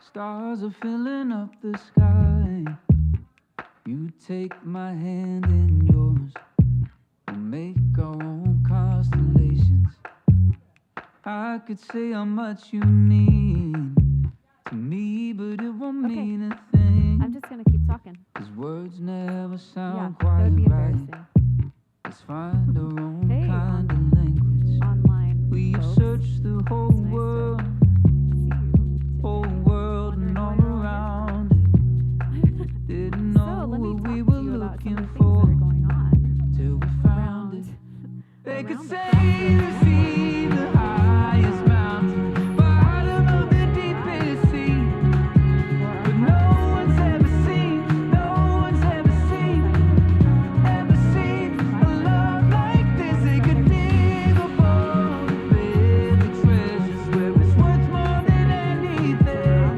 Stars are filling up the sky. You take my hand in yours. We'll make our own constellations. I could say how much you mean to me, but it won't mean a thing. I'm just gonna keep talking. 'Cause words never sound that quite would be right. embarrassing. Let's find our own Hey, kind of language. Online We've folks. searched the whole It's nice to world, see you whole today. world and Wondering all why you're all around it. Didn't know So let me what talk we to were you about some looking of the things for that are going on till we found around. it. They could around the say Crossroads to see the highest mountain, bottom of the deepest sea, but no one's ever seen a love like this. They could dig up all the baby treasures where it's worth more than anything,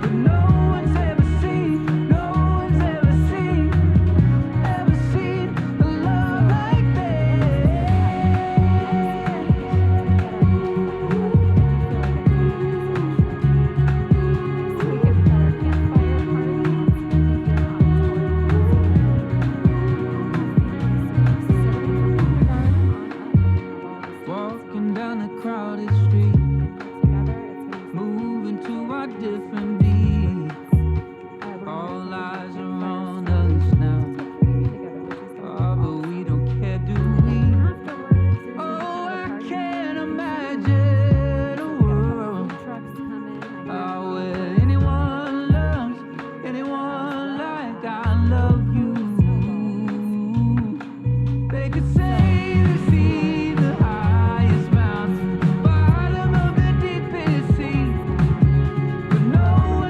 but no one's ever seen a love like this. Walking down a crowded street, moving to our different beats. All eyes are on us now. Oh, but we don't care, do we? Oh, I can't imagine a world where anyone loves anyone like I love you. They could say they see the highest mountain, bottom of the deepest sea, but no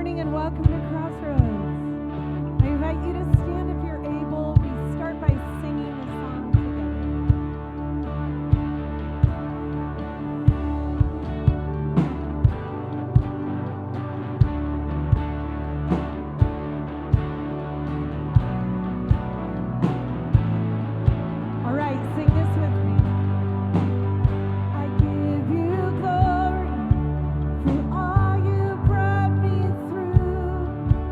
morning and welcome to Crossroads. I invite you to stand if you're able. We start by singing a song together. All right, sing this with me. I give you glory for all you brought me through.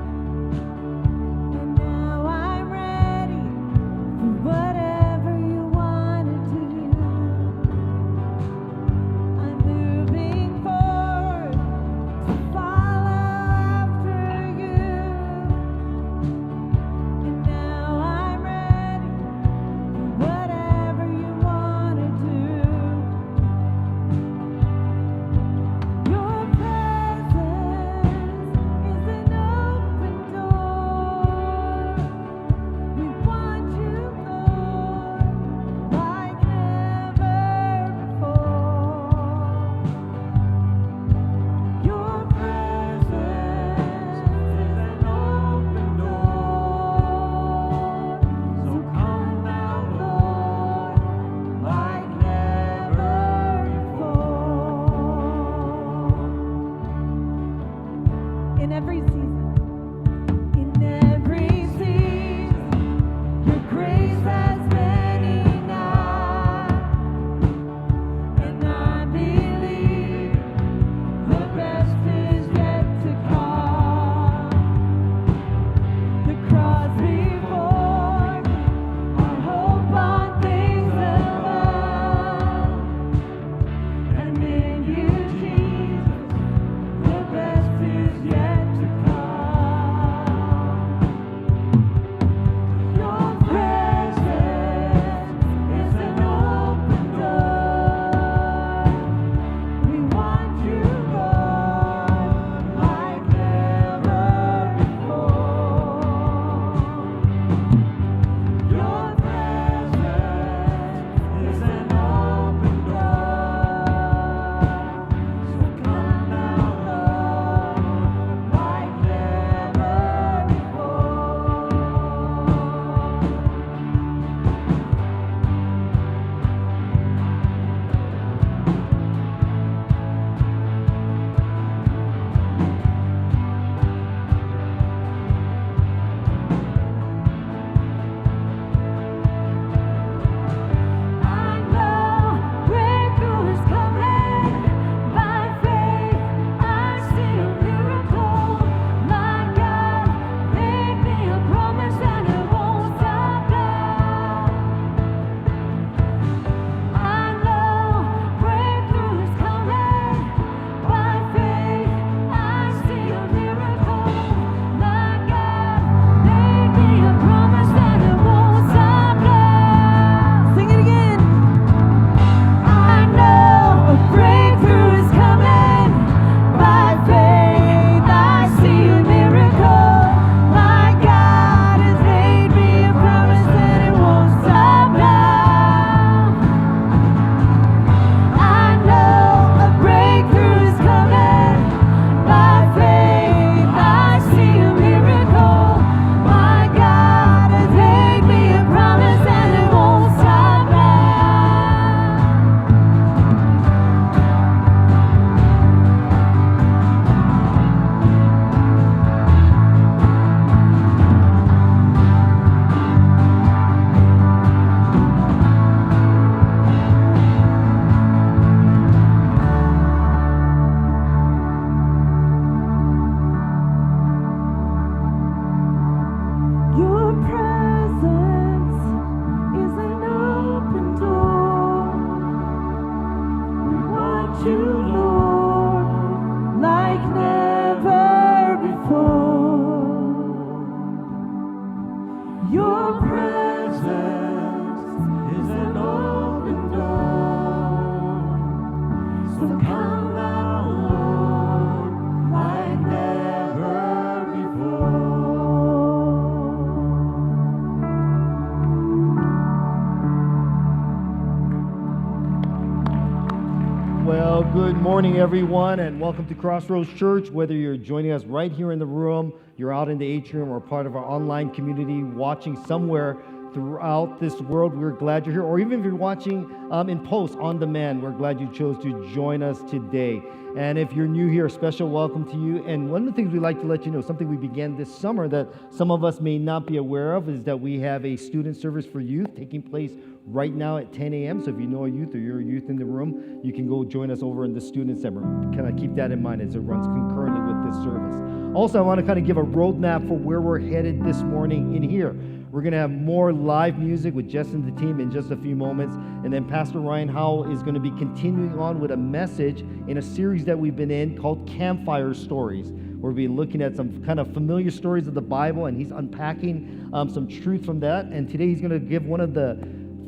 Well, good morning, everyone, and welcome to Crossroads Church. Whether you're joining us right here in the room, you're out in the atrium, or part of our online community watching somewhere throughout this world, we're glad you're here. Or even if you're watching in post on demand, we're glad you chose to join us today. And if you're new here, a special welcome to you. And one of the things we'd like to let you know, something we began this summer that some of us may not be aware of, is that we have a student service for youth taking place right now at 10 a.m. So if you know a youth or you're a youth in the room, you can go join us over in the Student Center. Kind of keep that in mind as it runs concurrently with this service. Also, I want to kind of give a roadmap for where we're headed this morning in here. We're going to have more live music with Jess and the team in just a few moments. And then Pastor Ryan Howell is going to be continuing on with a message in a series that we've been in called Campfire Stories. We'll be looking at some kind of familiar stories of the Bible, and he's unpacking some truth from that. And today he's going to give one of the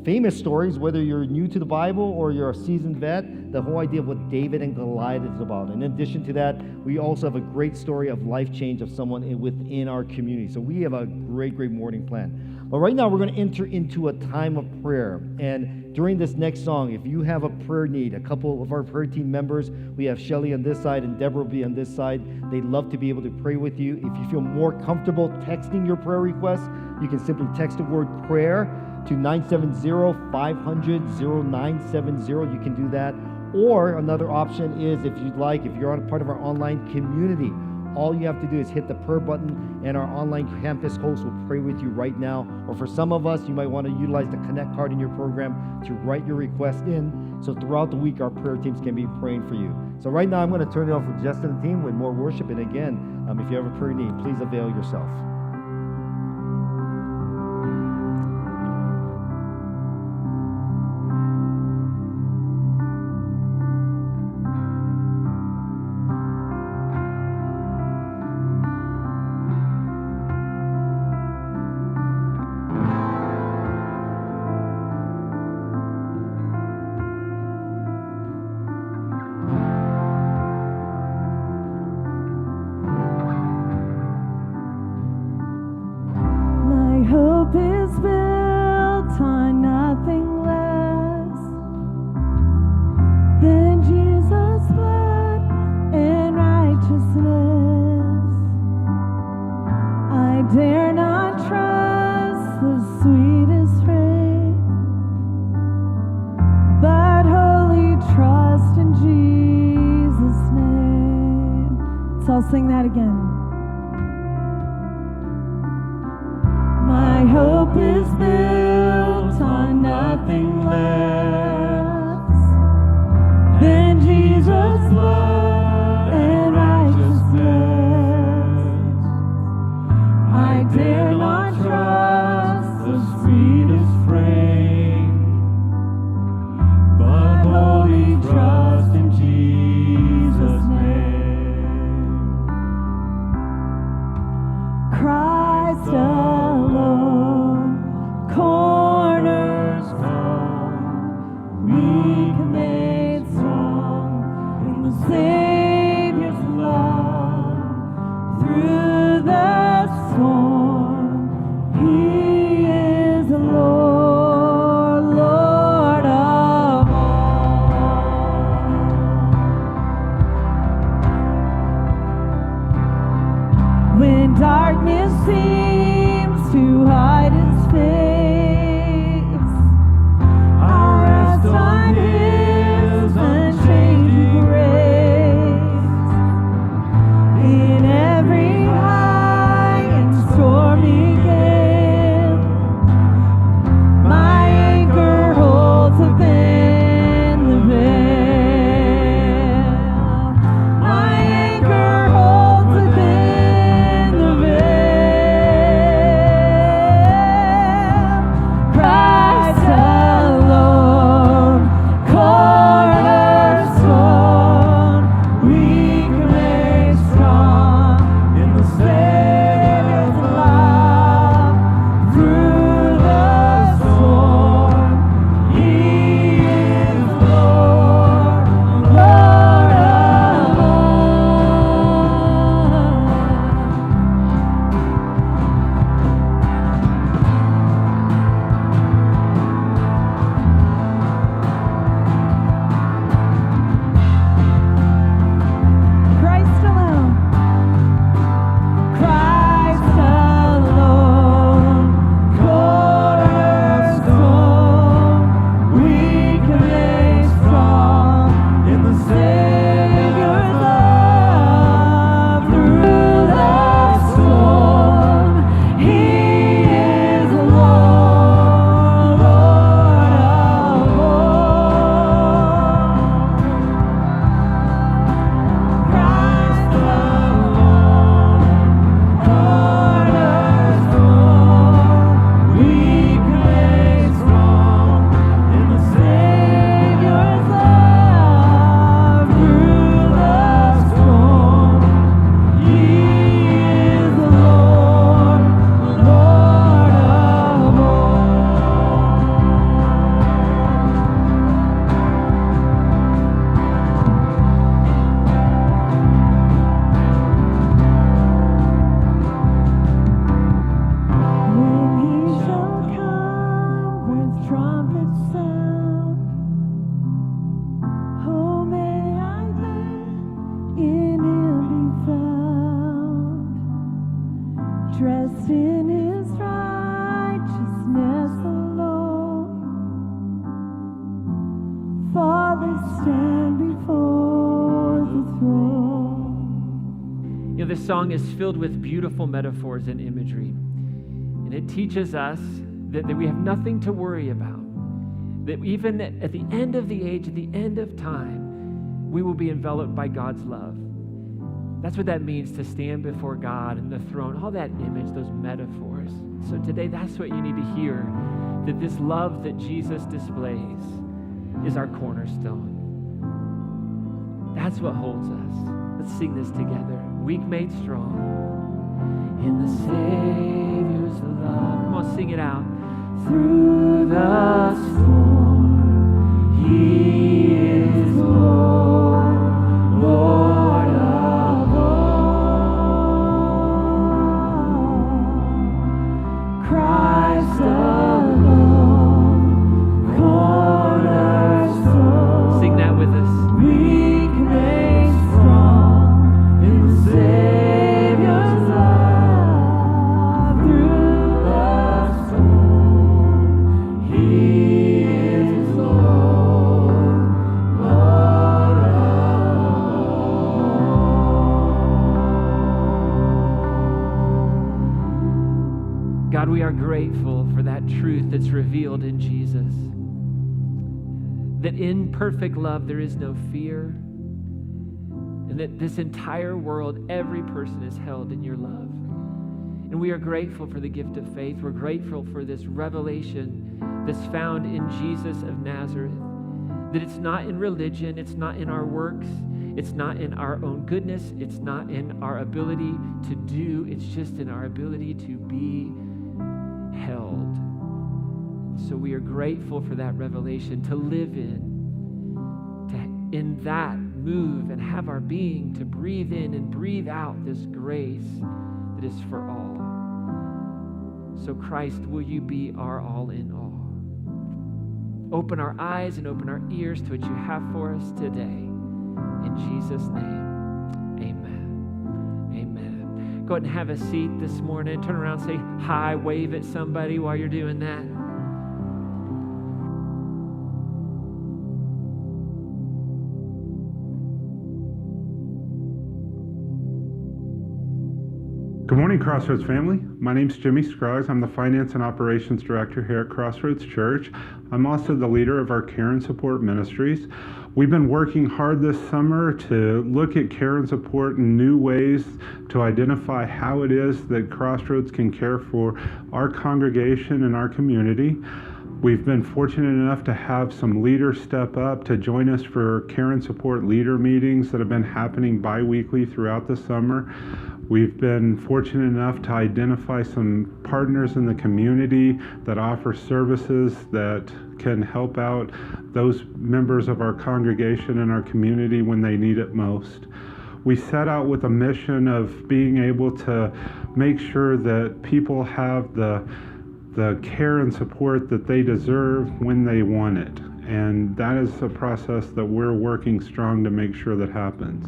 famous stories, whether you're new to the Bible or you're a seasoned vet, the whole idea of what David and Goliath is about. And in addition to that, we also have a great story of life change of someone within our community. So we have a great morning plan. But right now, we're going to enter into a time of prayer. And during this next song, if you have a prayer need, a couple of our prayer team members, we have Shelly on this side and Deborah will be on this side. They'd love to be able to pray with you. If you feel more comfortable texting your prayer requests, you can simply text the word prayer to 970-500-0970. You can do that. Or another option is, if you'd like, if you're on a part of our online community, all you have to do is hit the prayer button and our online campus host will pray with you right now. Or for some of us, you might want to utilize the Connect card in your program to write your request in. So throughout the week, our prayer teams can be praying for you. So right now, I'm going to turn it over to Justin and the team with more worship. And again, if you have a prayer need, please avail yourself. I'll sing that again. My hope is built on nothing less than Jesus' blood and righteousness. I dare not trust the sweetest frame, but wholly trust in Jesus' name. Christ alone, stand before the throne. You know, this song is filled with beautiful metaphors and imagery. And it teaches us that we have nothing to worry about. That even at the end of the age, at the end of time, we will be enveloped by God's love. That's what that means to stand before God and the throne, all that image, those metaphors. So today, that's what you need to hear, that this love that Jesus displays is our cornerstone. That's what holds us. Let's sing this together. Weak made strong in the Savior's love. Come on, sing it out. Through the storm, He is Lord, Lord of all. Christ alone, cornerstone. Sing that with us. Weak made strong in the Savior's love. Through the storm, He is Lord, Lord of all. God, we are grateful for that truth that's revealed in Jesus. That in perfect love there is no fear. And that this entire world, every person is held in your love. And we are grateful for the gift of faith. We're grateful for this revelation that's found in Jesus of Nazareth. That it's not in religion, it's not in our works, it's not in our own goodness, it's not in our ability to do, it's just in our ability to be held. So we are grateful for that revelation to live in that move and have our being, to breathe in and breathe out this grace that is for all. So Christ, will you be our all in all? Open our eyes and open our ears to what you have for us today. In Jesus' name, amen. Amen. Go ahead and have a seat this morning. Turn around, say hi, wave at somebody while you're doing that. Good morning, Crossroads family. My name's Jimmy Scruggs. I'm the Finance and Operations Director here at Crossroads Church. I'm also the leader of our Care and Support Ministries. We've been working hard this summer to look at care and support in new ways to identify how it is that Crossroads can care for our congregation and our community. We've been fortunate enough to have some leaders step up to join us for care and support leader meetings that have been happening bi-weekly throughout the summer. We've been fortunate enough to identify some partners in the community that offer services that can help out those members of our congregation and our community when they need it most. We set out with a mission of being able to make sure that people have the care and support that they deserve when they want it. And that is a process that we're working strong to make sure that happens.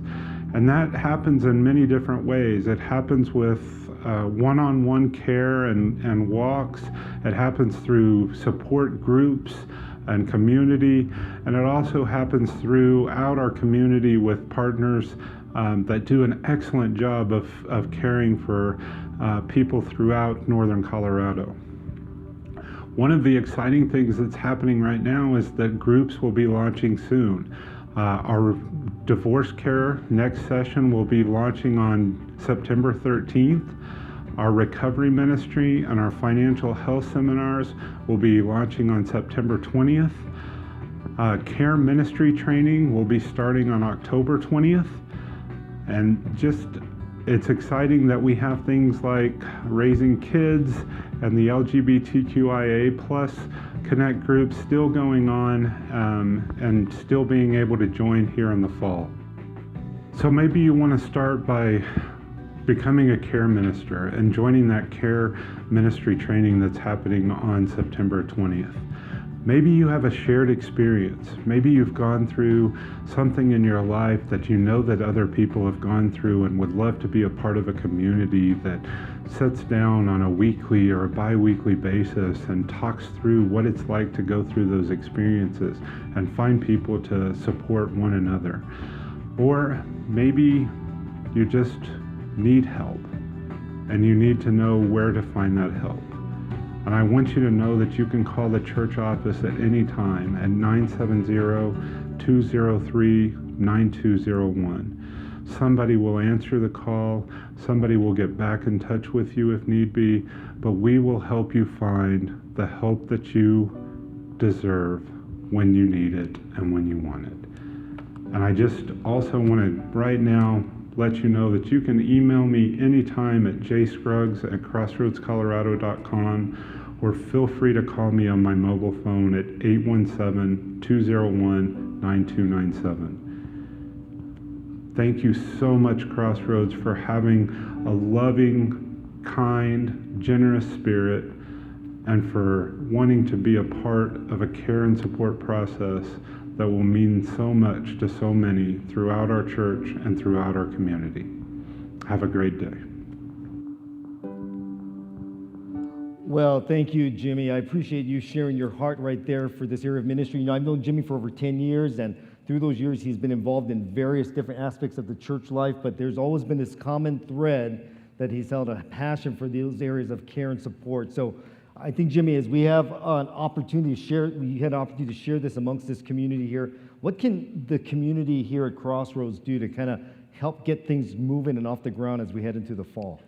And that happens in many different ways. It happens with one-on-one care and walks. It happens through support groups and community. And it also happens throughout our community with partners that do an excellent job of caring for people throughout northern Colorado. One of the exciting things that's happening right now is that groups will be launching soon. Our divorce care next session will be launching on September 13th. Our recovery ministry and our financial health seminars will be launching on September 20th. Care ministry training will be starting on October 20th. And it's exciting that we have things like raising kids and the LGBTQIA+ Connect groups still going on and still being able to join here in the fall. So maybe you want to start by becoming a care minister and joining that care ministry training that's happening on September 20th. Maybe you have a shared experience. Maybe you've gone through something in your life that you know that other people have gone through and would love to be a part of a community that sits down on a weekly or a bi-weekly basis and talks through what it's like to go through those experiences and find people to support one another. Or maybe you just need help and you need to know where to find that help. And I want you to know that you can call the church office at any time at 970-203-9201. Somebody will answer the call. Somebody will get back in touch with you if need be, but we will help you find the help that you deserve when you need it and when you want it. And I just also want to right now let you know that you can email me anytime at jscruggs@crossroadscolorado.com, or feel free to call me on my mobile phone at 817-201-9297. Thank you so much, Crossroads, for having a loving, kind, generous spirit, and for wanting to be a part of a care and support process that will mean so much to so many throughout our church and throughout our community. Have a great day. Well, thank you, Jimmy. I appreciate you sharing your heart right there for this area of ministry. You know, I've known Jimmy for over 10 years, and through those years, he's been involved in various different aspects of the church life, but there's always been this common thread that he's held a passion for those areas of care and support. So I think, Jimmy, as we have an opportunity to share, we had an opportunity to share this amongst this community here. What can the community here at Crossroads do to kind of help get things moving and off the ground as we head into the fall?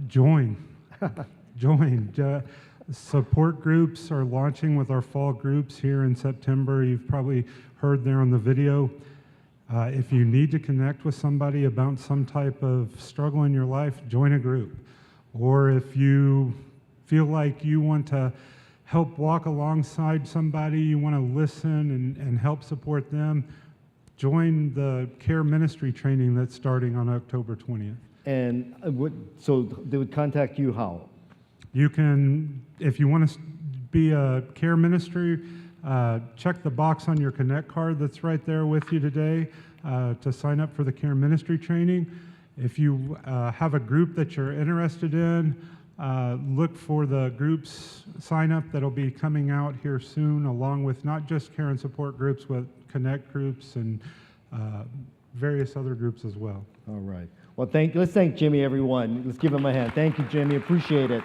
Join. Join. Support groups are launching with our fall groups here in September. You've probably heard there on the video. If you need to connect with somebody about some type of struggle in your life, join a group. Or if you feel like you want to help walk alongside somebody, you want to listen and help support them, join the care ministry training that's starting on October 20th. And so they would contact you how? You can, if you want to be a care ministry, check the box on your Connect card that's right there with you today to sign up for the care ministry training. If you have a group that you're interested in, look for the groups sign up that'll be coming out here soon, along with not just care and support groups, but Connect groups and various other groups as well. All right. Well, let's thank Jimmy, everyone. Let's give him a hand. Thank you, Jimmy. Appreciate it.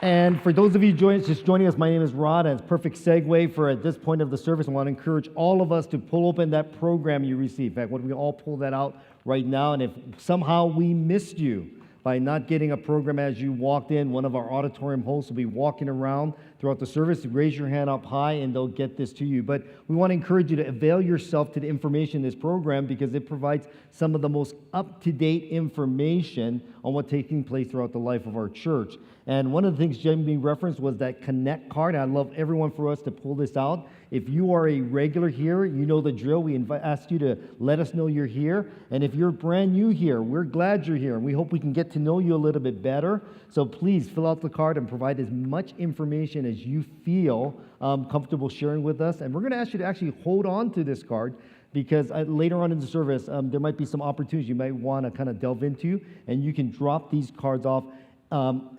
And for those of you just joining us, my name is Rod, and it's a perfect segue for at this point of the service. I want to encourage all of us to pull open that program you received. In fact, why don't we all pull that out right now? And if somehow we missed you by not getting a program as you walked in, one of our auditorium hosts will be walking around throughout the service. Raise your hand up high and they'll get this to you. But we want to encourage you to avail yourself to the information in this program because it provides some of the most up-to-date information on what's taking place throughout the life of our church. And one of the things Jamie referenced was that Connect card. I'd love everyone for us to pull this out. If you are a regular here, you know the drill. We ask you to let us know you're here. And if you're brand new here, we're glad you're here. And we hope we can get to know you a little bit better. So please fill out the card and provide as much information as you feel comfortable sharing with us. And we're going to ask you to actually hold on to this card because later on in the service, there might be some opportunities you might want to kind of delve into. And you can drop these cards off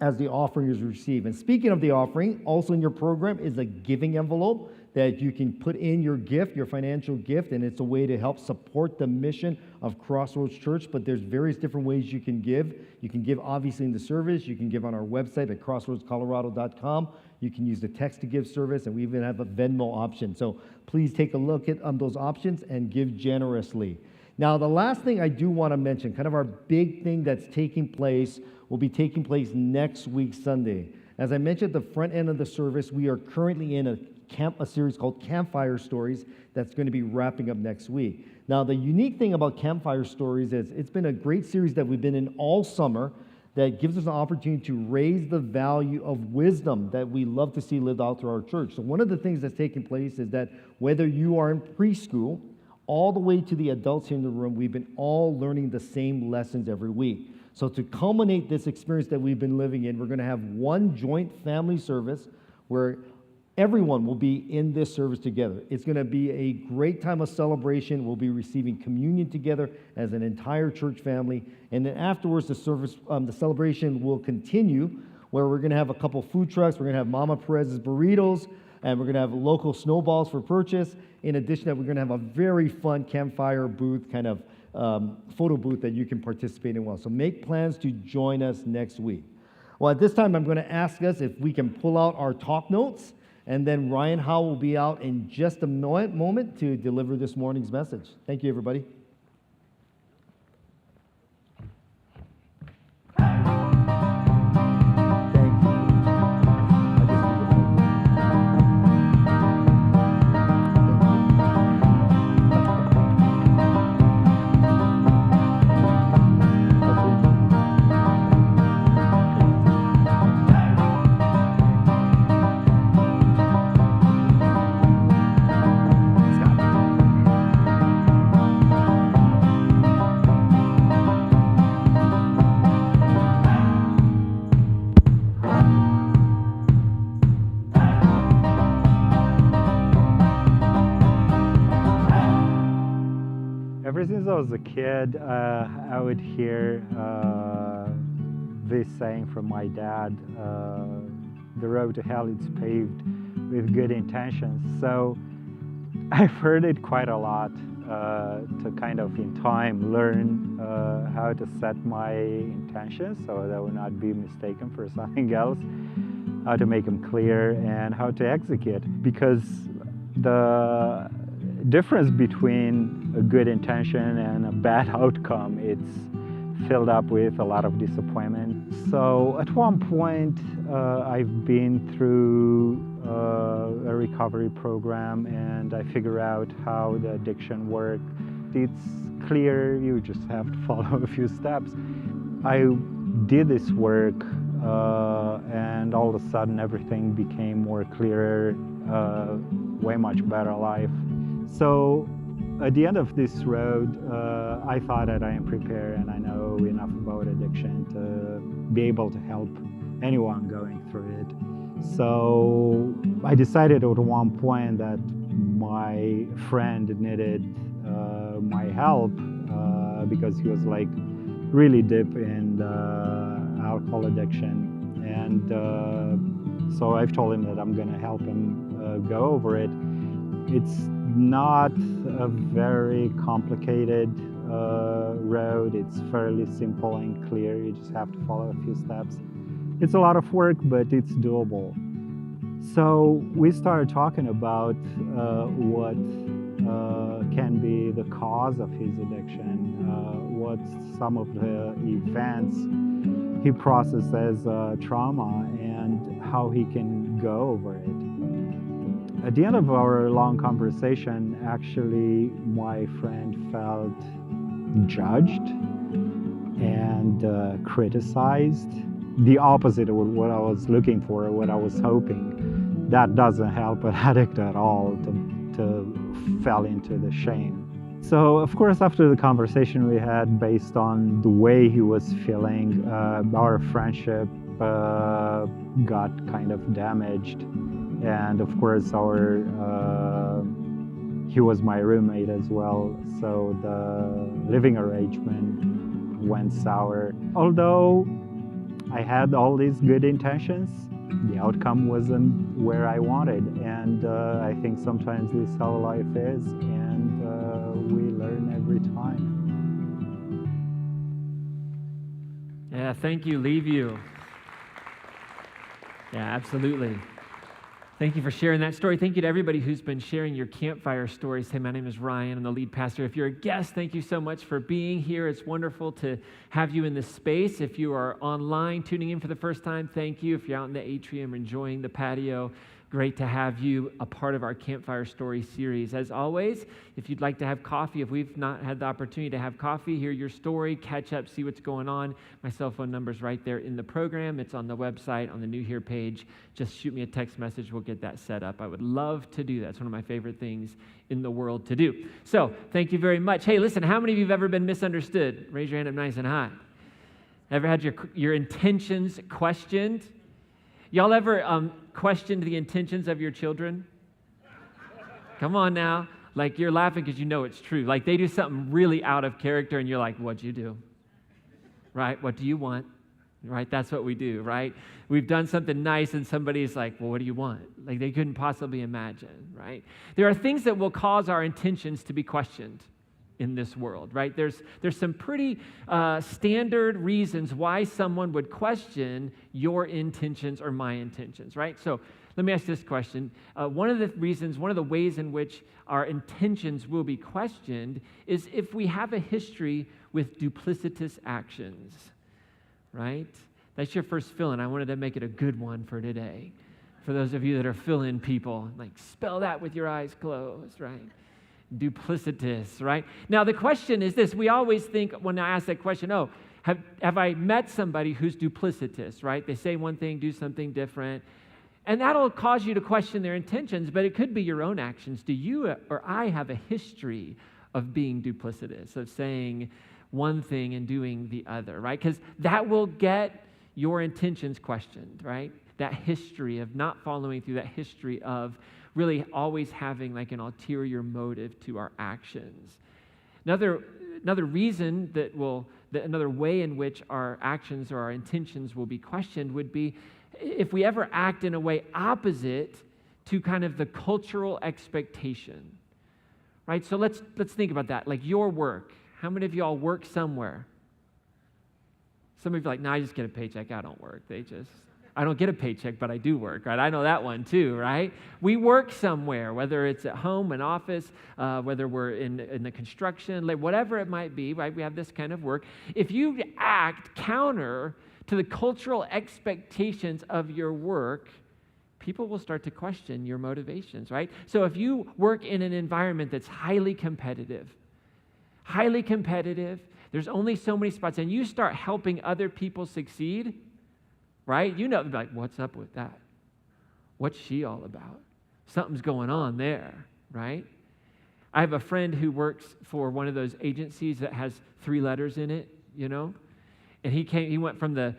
as the offering is received. And speaking of the offering, also in your program is a giving envelope that you can put in your gift, your financial gift, and it's a way to help support the mission of Crossroads Church, but there's various different ways you can give. You can give obviously in the service, you can give on our website at crossroadscolorado.com, you can use the text-to-give service, and we even have a Venmo option. So please take a look at those options and give generously. Now, the last thing I do want to mention, kind of our big thing that's taking place, will be taking place next week, Sunday. As I mentioned at the front end of the service, we are currently in a series called Campfire Stories that's going to be wrapping up next week. Now, the unique thing about Campfire Stories is it's been a great series that we've been in all summer that gives us an opportunity to raise the value of wisdom that we love to see lived out through our church. So one of the things that's taking place is that whether you are in preschool all the way to the adults here in the room, we've been all learning the same lessons every week. So to culminate this experience that we've been living in, we're going to have one joint family service where everyone will be in this service together. It's going to be a great time of celebration. We'll be receiving communion together as an entire church family. And then afterwards, the celebration will continue, where we're going to have a couple food trucks. We're going to have Mama Perez's burritos, and we're going to have local snowballs for purchase. In addition to that, we're going to have a very fun campfire booth, kind of photo booth that you can participate in well. So make plans to join us next week. Well, at this time, I'm going to ask us if we can pull out our talk notes, and then Ryan Howe will be out in just a moment to deliver this morning's message. Thank you, everybody. Ever since I was a kid, I would hear this saying from my dad, the road to hell is paved with good intentions. So I've heard it quite a lot to kind of in time learn how to set my intentions so that I will not be mistaken for something else, how to make them clear, and how to execute. Because the difference between a good intention and a bad outcome, it's filled up with a lot of disappointment. So at one point, I've been through a recovery program, and I figure out how the addiction works. It's clear, you just have to follow a few steps. I did this work, and all of a sudden everything became more clearer, way much better life. So at the end of this road, I thought that I am prepared and I know enough about addiction to be able to help anyone going through it. So I decided at one point that my friend needed my help because he was like really deep in the alcohol addiction. And so I've told him that I'm gonna help him go over it. It's not a very complicated road. It's fairly simple and clear. You just have to follow a few steps. It's a lot of work, but it's doable. So we started talking about what can be the cause of his addiction, what some of the events he processed as trauma, and how he can go over it. At the end of our long conversation, actually, my friend felt judged and criticized. The opposite of what I was looking for, what I was hoping. That doesn't help an addict at all to fall into the shame. So, of course, after the conversation we had, based on the way he was feeling, our friendship got kind of damaged. And of course, he was my roommate as well, so the living arrangement went sour. Although I had all these good intentions, the outcome wasn't where I wanted. And I think sometimes this is how life is, and we learn every time. Yeah, thank you, leave you. Yeah, absolutely. Thank you for sharing that story. Thank you to everybody who's been sharing your campfire stories. Hey, my name is Ryan. I'm the lead pastor. If you're a guest, thank you so much for being here. It's wonderful to have you in this space. If you are online tuning in for the first time, thank you. If you're out in the atrium enjoying the patio, great to have you a part of our Campfire Story series. As always, if you'd like to have coffee, if we've not had the opportunity to have coffee, hear your story, catch up, see what's going on, my cell phone number's right there in the program. It's on the website, on the New Here page. Just shoot me a text message. We'll get that set up. I would love to do that. It's one of my favorite things in the world to do. So thank you very much. Hey, listen, how many of you have ever been misunderstood? Raise your hand up nice and high. Ever had your intentions questioned? Y'all ever questioned the intentions of your children? Come on now. Like, you're laughing because you know it's true. Like, they do something really out of character, and you're like, what'd you do? Right? What do you want? Right? That's what we do, right? We've done something nice, and somebody's like, well, what do you want? Like, they couldn't possibly imagine, right? There are things that will cause our intentions to be questioned in this world, right? There's some pretty standard reasons why someone would question your intentions or my intentions, right? So let me ask this question. One of the ways in which our intentions will be questioned is if we have a history with duplicitous actions, right? That's your first fill-in. I wanted to make it a good one for today. For those of you that are fill-in people, like spell that with your eyes closed, right? Duplicitous, right? Now, the question is this. We always think when I ask that question, oh, have I met somebody who's duplicitous, right? They say one thing, do something different. And that'll cause you to question their intentions, but it could be your own actions. Do you or I have a history of being duplicitous, of saying one thing and doing the other, right? Because that will get your intentions questioned, right? That history of not following through, that history of really always having like an ulterior motive to our actions. Another reason another way in which our actions or our intentions will be questioned would be if we ever act in a way opposite to kind of the cultural expectation, right? So let's think about that, like your work. How many of y'all work somewhere? Some of you are like, no, I just get a paycheck. I don't work. I don't get a paycheck, but I do work, right? I know that one too, right? We work somewhere, whether it's at home, an office, whether we're in the construction, like whatever it might be, right? We have this kind of work. If you act counter to the cultural expectations of your work, people will start to question your motivations, right? So if you work in an environment that's highly competitive, there's only so many spots, and you start helping other people succeed, right? You know, like, what's up with that? What's she all about? Something's going on there, right? I have a friend who works for one of those agencies that has 3 letters in it, you know? And he went from the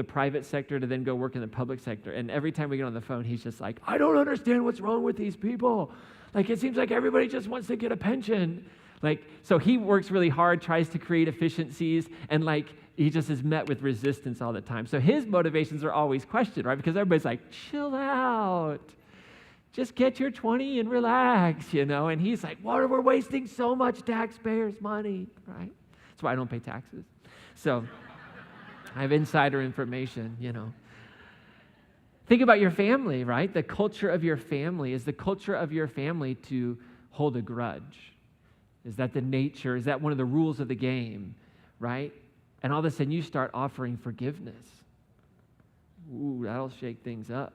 private sector to then go work in the public sector. And every time we get on the phone, he's just like, I don't understand what's wrong with these people. Like, it seems like everybody just wants to get a pension. Like, so he works really hard, tries to create efficiencies, and like, he just is met with resistance all the time. So his motivations are always questioned, right? Because everybody's like, chill out. Just get your 20 and relax, you know? And he's like, what, we're wasting so much taxpayers' money, right? That's why I don't pay taxes. So I have insider information, you know. Think about your family, right? The culture of your family. Is the culture of your family to hold a grudge? Is that the nature? Is that one of the rules of the game, right? And all of a sudden you start offering forgiveness. Ooh, that'll shake things up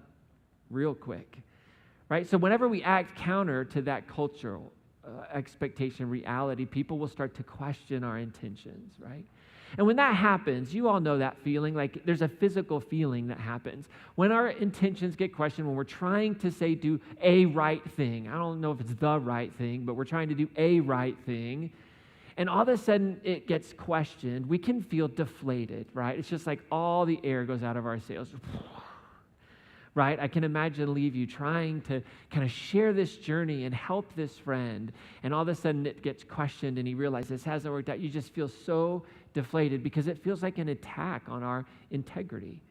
real quick, right? So whenever we act counter to that cultural expectation, reality, people will start to question our intentions, right? And when that happens, you all know that feeling, like there's a physical feeling that happens. When our intentions get questioned, when we're trying to say do a right thing, I don't know if it's the right thing, but we're trying to do a right thing, and all of a sudden it gets questioned, we can feel deflated, right? It's just like all the air goes out of our sails. Right? I can imagine you trying to kind of share this journey and help this friend, and all of a sudden it gets questioned and he realizes this hasn't worked out. You just feel so deflated because it feels like an attack on our integrity.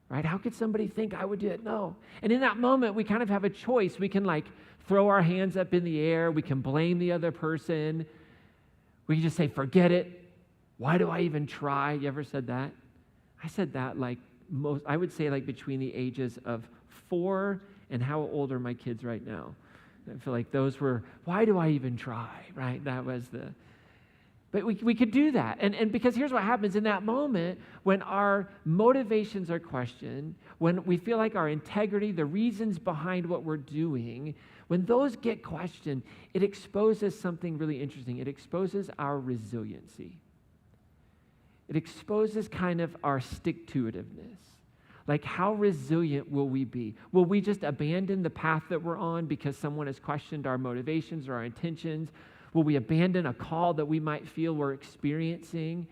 Right? How could somebody think I would do it? No. And in that moment, we kind of have a choice. We can like throw our hands up in the air. We can blame the other person. We can just say, forget it. Why do I even try? You ever said that? I said that I would say like between the ages of 4 and how old are my kids right now? I feel like those were, why do I even try, right? That was but we could do that. And because here's what happens in that moment when our motivations are questioned, when we feel like our integrity, the reasons behind what we're doing, when those get questioned, it exposes something really interesting. It exposes our resiliency. It exposes kind of our stick-to-itiveness. Like, how resilient will we be? Will we just abandon the path that we're on because someone has questioned our motivations or our intentions? Will we abandon a call that we might feel we're experiencing?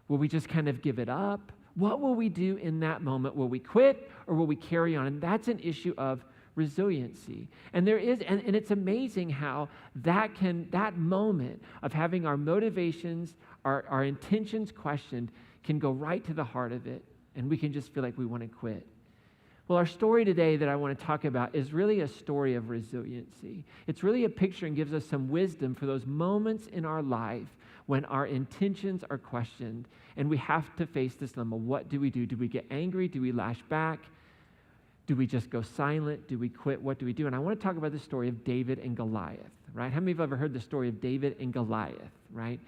Will we just kind of give it up? What will we do in that moment? Will we quit or will we carry on? And that's an issue of resiliency. And there is, and it's amazing how that moment of having our motivations, our intentions questioned can go right to the heart of it, and we can just feel like we want to quit. Well, our story today that I want to talk about is really a story of resiliency. It's really a picture and gives us some wisdom for those moments in our life when our intentions are questioned and we have to face this dilemma. What do we do? Do we get angry? Do we lash back? Do we just go silent? Do we quit? What do we do? And I want to talk about the story of David and Goliath, right? How many of you have ever heard the story of David and Goliath, right?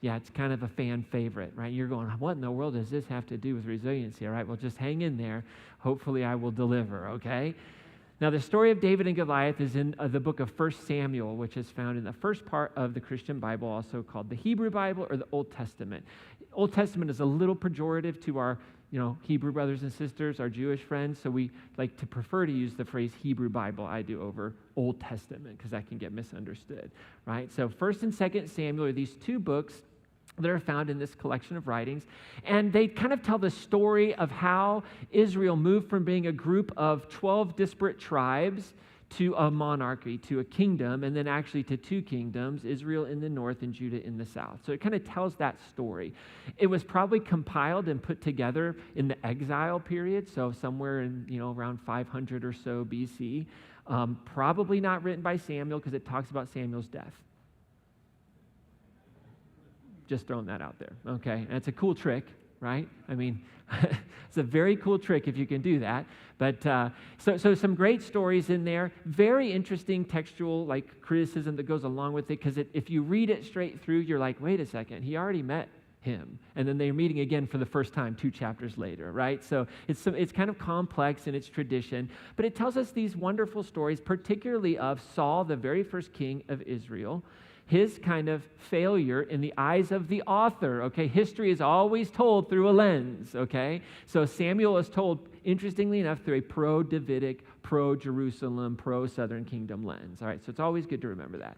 Yeah, it's kind of a fan favorite, right? You're going, what in the world does this have to do with resiliency? All right, well, just hang in there. Hopefully I will deliver, okay? Now, the story of David and Goliath is in the book of 1 Samuel, which is found in the first part of the Christian Bible, also called the Hebrew Bible or the Old Testament. Old Testament is a little pejorative to our Hebrew brothers and sisters, our Jewish friends, so we like to prefer to use the phrase Hebrew Bible, I do, over Old Testament, because that can get misunderstood, right? So 1 and 2 Samuel are these two books that are found in this collection of writings, and they kind of tell the story of how Israel moved from being a group of 12 disparate tribes to a monarchy, to a kingdom, and then actually to two kingdoms, Israel in the north and Judah in the south. So it kind of tells that story. It was probably compiled and put together in the exile period, so somewhere in, around 500 or so BC. Probably not written by Samuel because it talks about Samuel's death. Just throwing that out there, okay? And it's a cool trick, right? I mean, it's a very cool trick if you can do that. But so some great stories in there. Very interesting textual criticism that goes along with it, because if you read it straight through, you're like, wait a second, he already met him. And then they're meeting again for the first time 2 chapters later, right? So it's kind of complex in its tradition, but it tells us these wonderful stories, particularly of Saul, the very first king of Israel, his kind of failure in the eyes of the author, okay? History is always told through a lens, okay? So Samuel is told, interestingly enough, through a pro-Davidic, pro-Jerusalem, pro-Southern Kingdom lens, all right? So it's always good to remember that.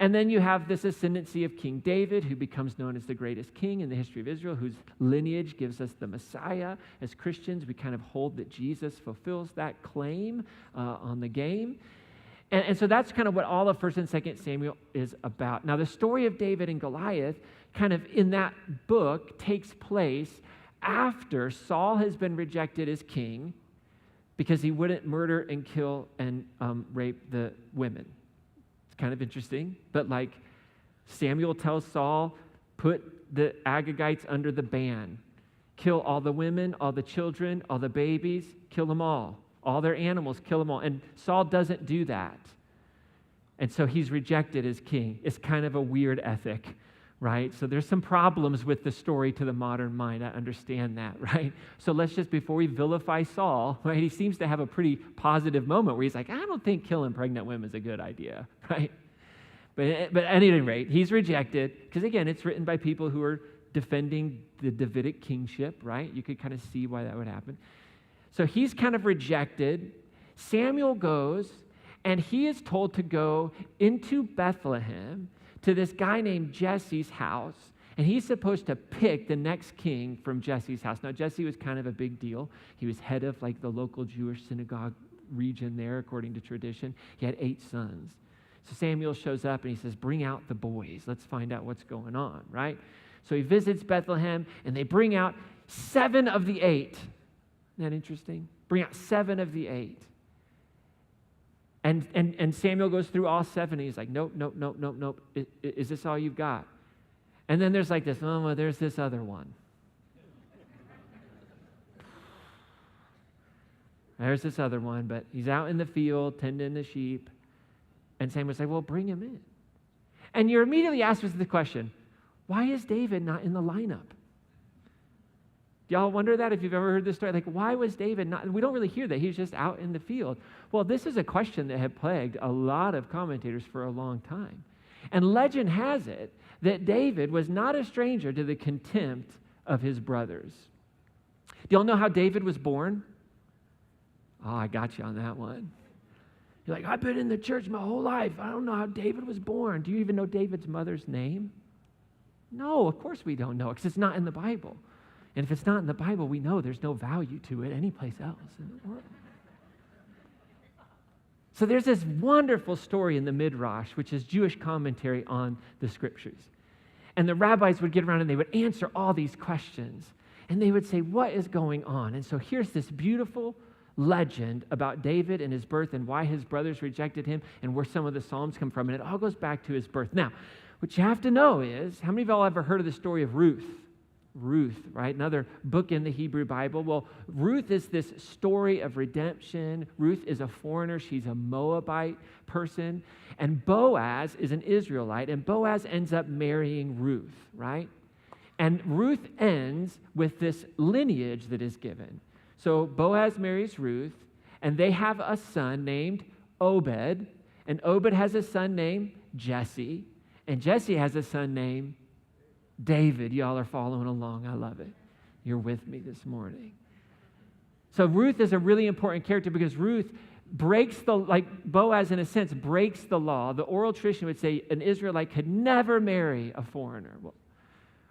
And then you have this ascendancy of King David, who becomes known as the greatest king in the history of Israel, whose lineage gives us the Messiah. As Christians, we kind of hold that Jesus fulfills that claim on the game. And so that's kind of what all of 1 and 2 Samuel is about. Now, the story of David and Goliath kind of in that book takes place after Saul has been rejected as king because he wouldn't murder and kill and rape the women. It's kind of interesting, but Samuel tells Saul, put the Agagites under the ban. Kill all the women, all the children, all the babies, kill them all. All their animals, kill them all. And Saul doesn't do that. And so he's rejected as king. It's kind of a weird ethic, right? So there's some problems with the story to the modern mind. I understand that, right? So let's just, before we vilify Saul, right, he seems to have a pretty positive moment where he's like, I don't think killing pregnant women is a good idea, right? But at any rate, he's rejected because, again, it's written by people who are defending the Davidic kingship, right? You could kind of see why that would happen. So he's kind of rejected. Samuel goes, and he is told to go into Bethlehem to this guy named Jesse's house, and he's supposed to pick the next king from Jesse's house. Now, Jesse was kind of a big deal. He was head of the local Jewish synagogue region there, according to tradition. He had 8 sons. So Samuel shows up, and he says, bring out the boys. Let's find out what's going on, right? So he visits Bethlehem, and they bring out 7 of the 8. Isn't that interesting? Bring out 7 of the 8. And Samuel goes through all 7. And he's like, nope. Is this all you've got? And then there's this, well, there's this other one. There's this other one, but he's out in the field tending the sheep. And Samuel's like, well, bring him in. And you're immediately asked the question, why is David not in the lineup? Y'all wonder that if you've ever heard this story? Why was David not? We don't really hear that. He's just out in the field. Well, this is a question that had plagued a lot of commentators for a long time. And legend has it that David was not a stranger to the contempt of his brothers. Do y'all know how David was born? Oh, I got you on that one. You're like, I've been in the church my whole life. I don't know how David was born. Do you even know David's mother's name? No, of course we don't know, because it's not in the Bible. And if it's not in the Bible, we know there's no value to it anyplace else in the world. So there's this wonderful story in the Midrash, which is Jewish commentary on the scriptures. And the rabbis would get around and they would answer all these questions. And they would say, what is going on? And so here's this beautiful legend about David and his birth and why his brothers rejected him and where some of the Psalms come from. And it all goes back to his birth. Now, what you have to know is, how many of y'all ever heard of the story of Ruth? Ruth, right? Another book in the Hebrew Bible. Well, Ruth is this story of redemption. Ruth is a foreigner. She's a Moabite person. And Boaz is an Israelite. And Boaz ends up marrying Ruth, right? And Ruth ends with this lineage that is given. So Boaz marries Ruth, and they have a son named Obed. And Obed has a son named Jesse. And Jesse has a son named David. Y'all are following along. I love it. You're with me this morning. So Ruth is a really important character because Ruth breaks like Boaz in a sense, breaks the law. The oral tradition would say an Israelite could never marry a foreigner.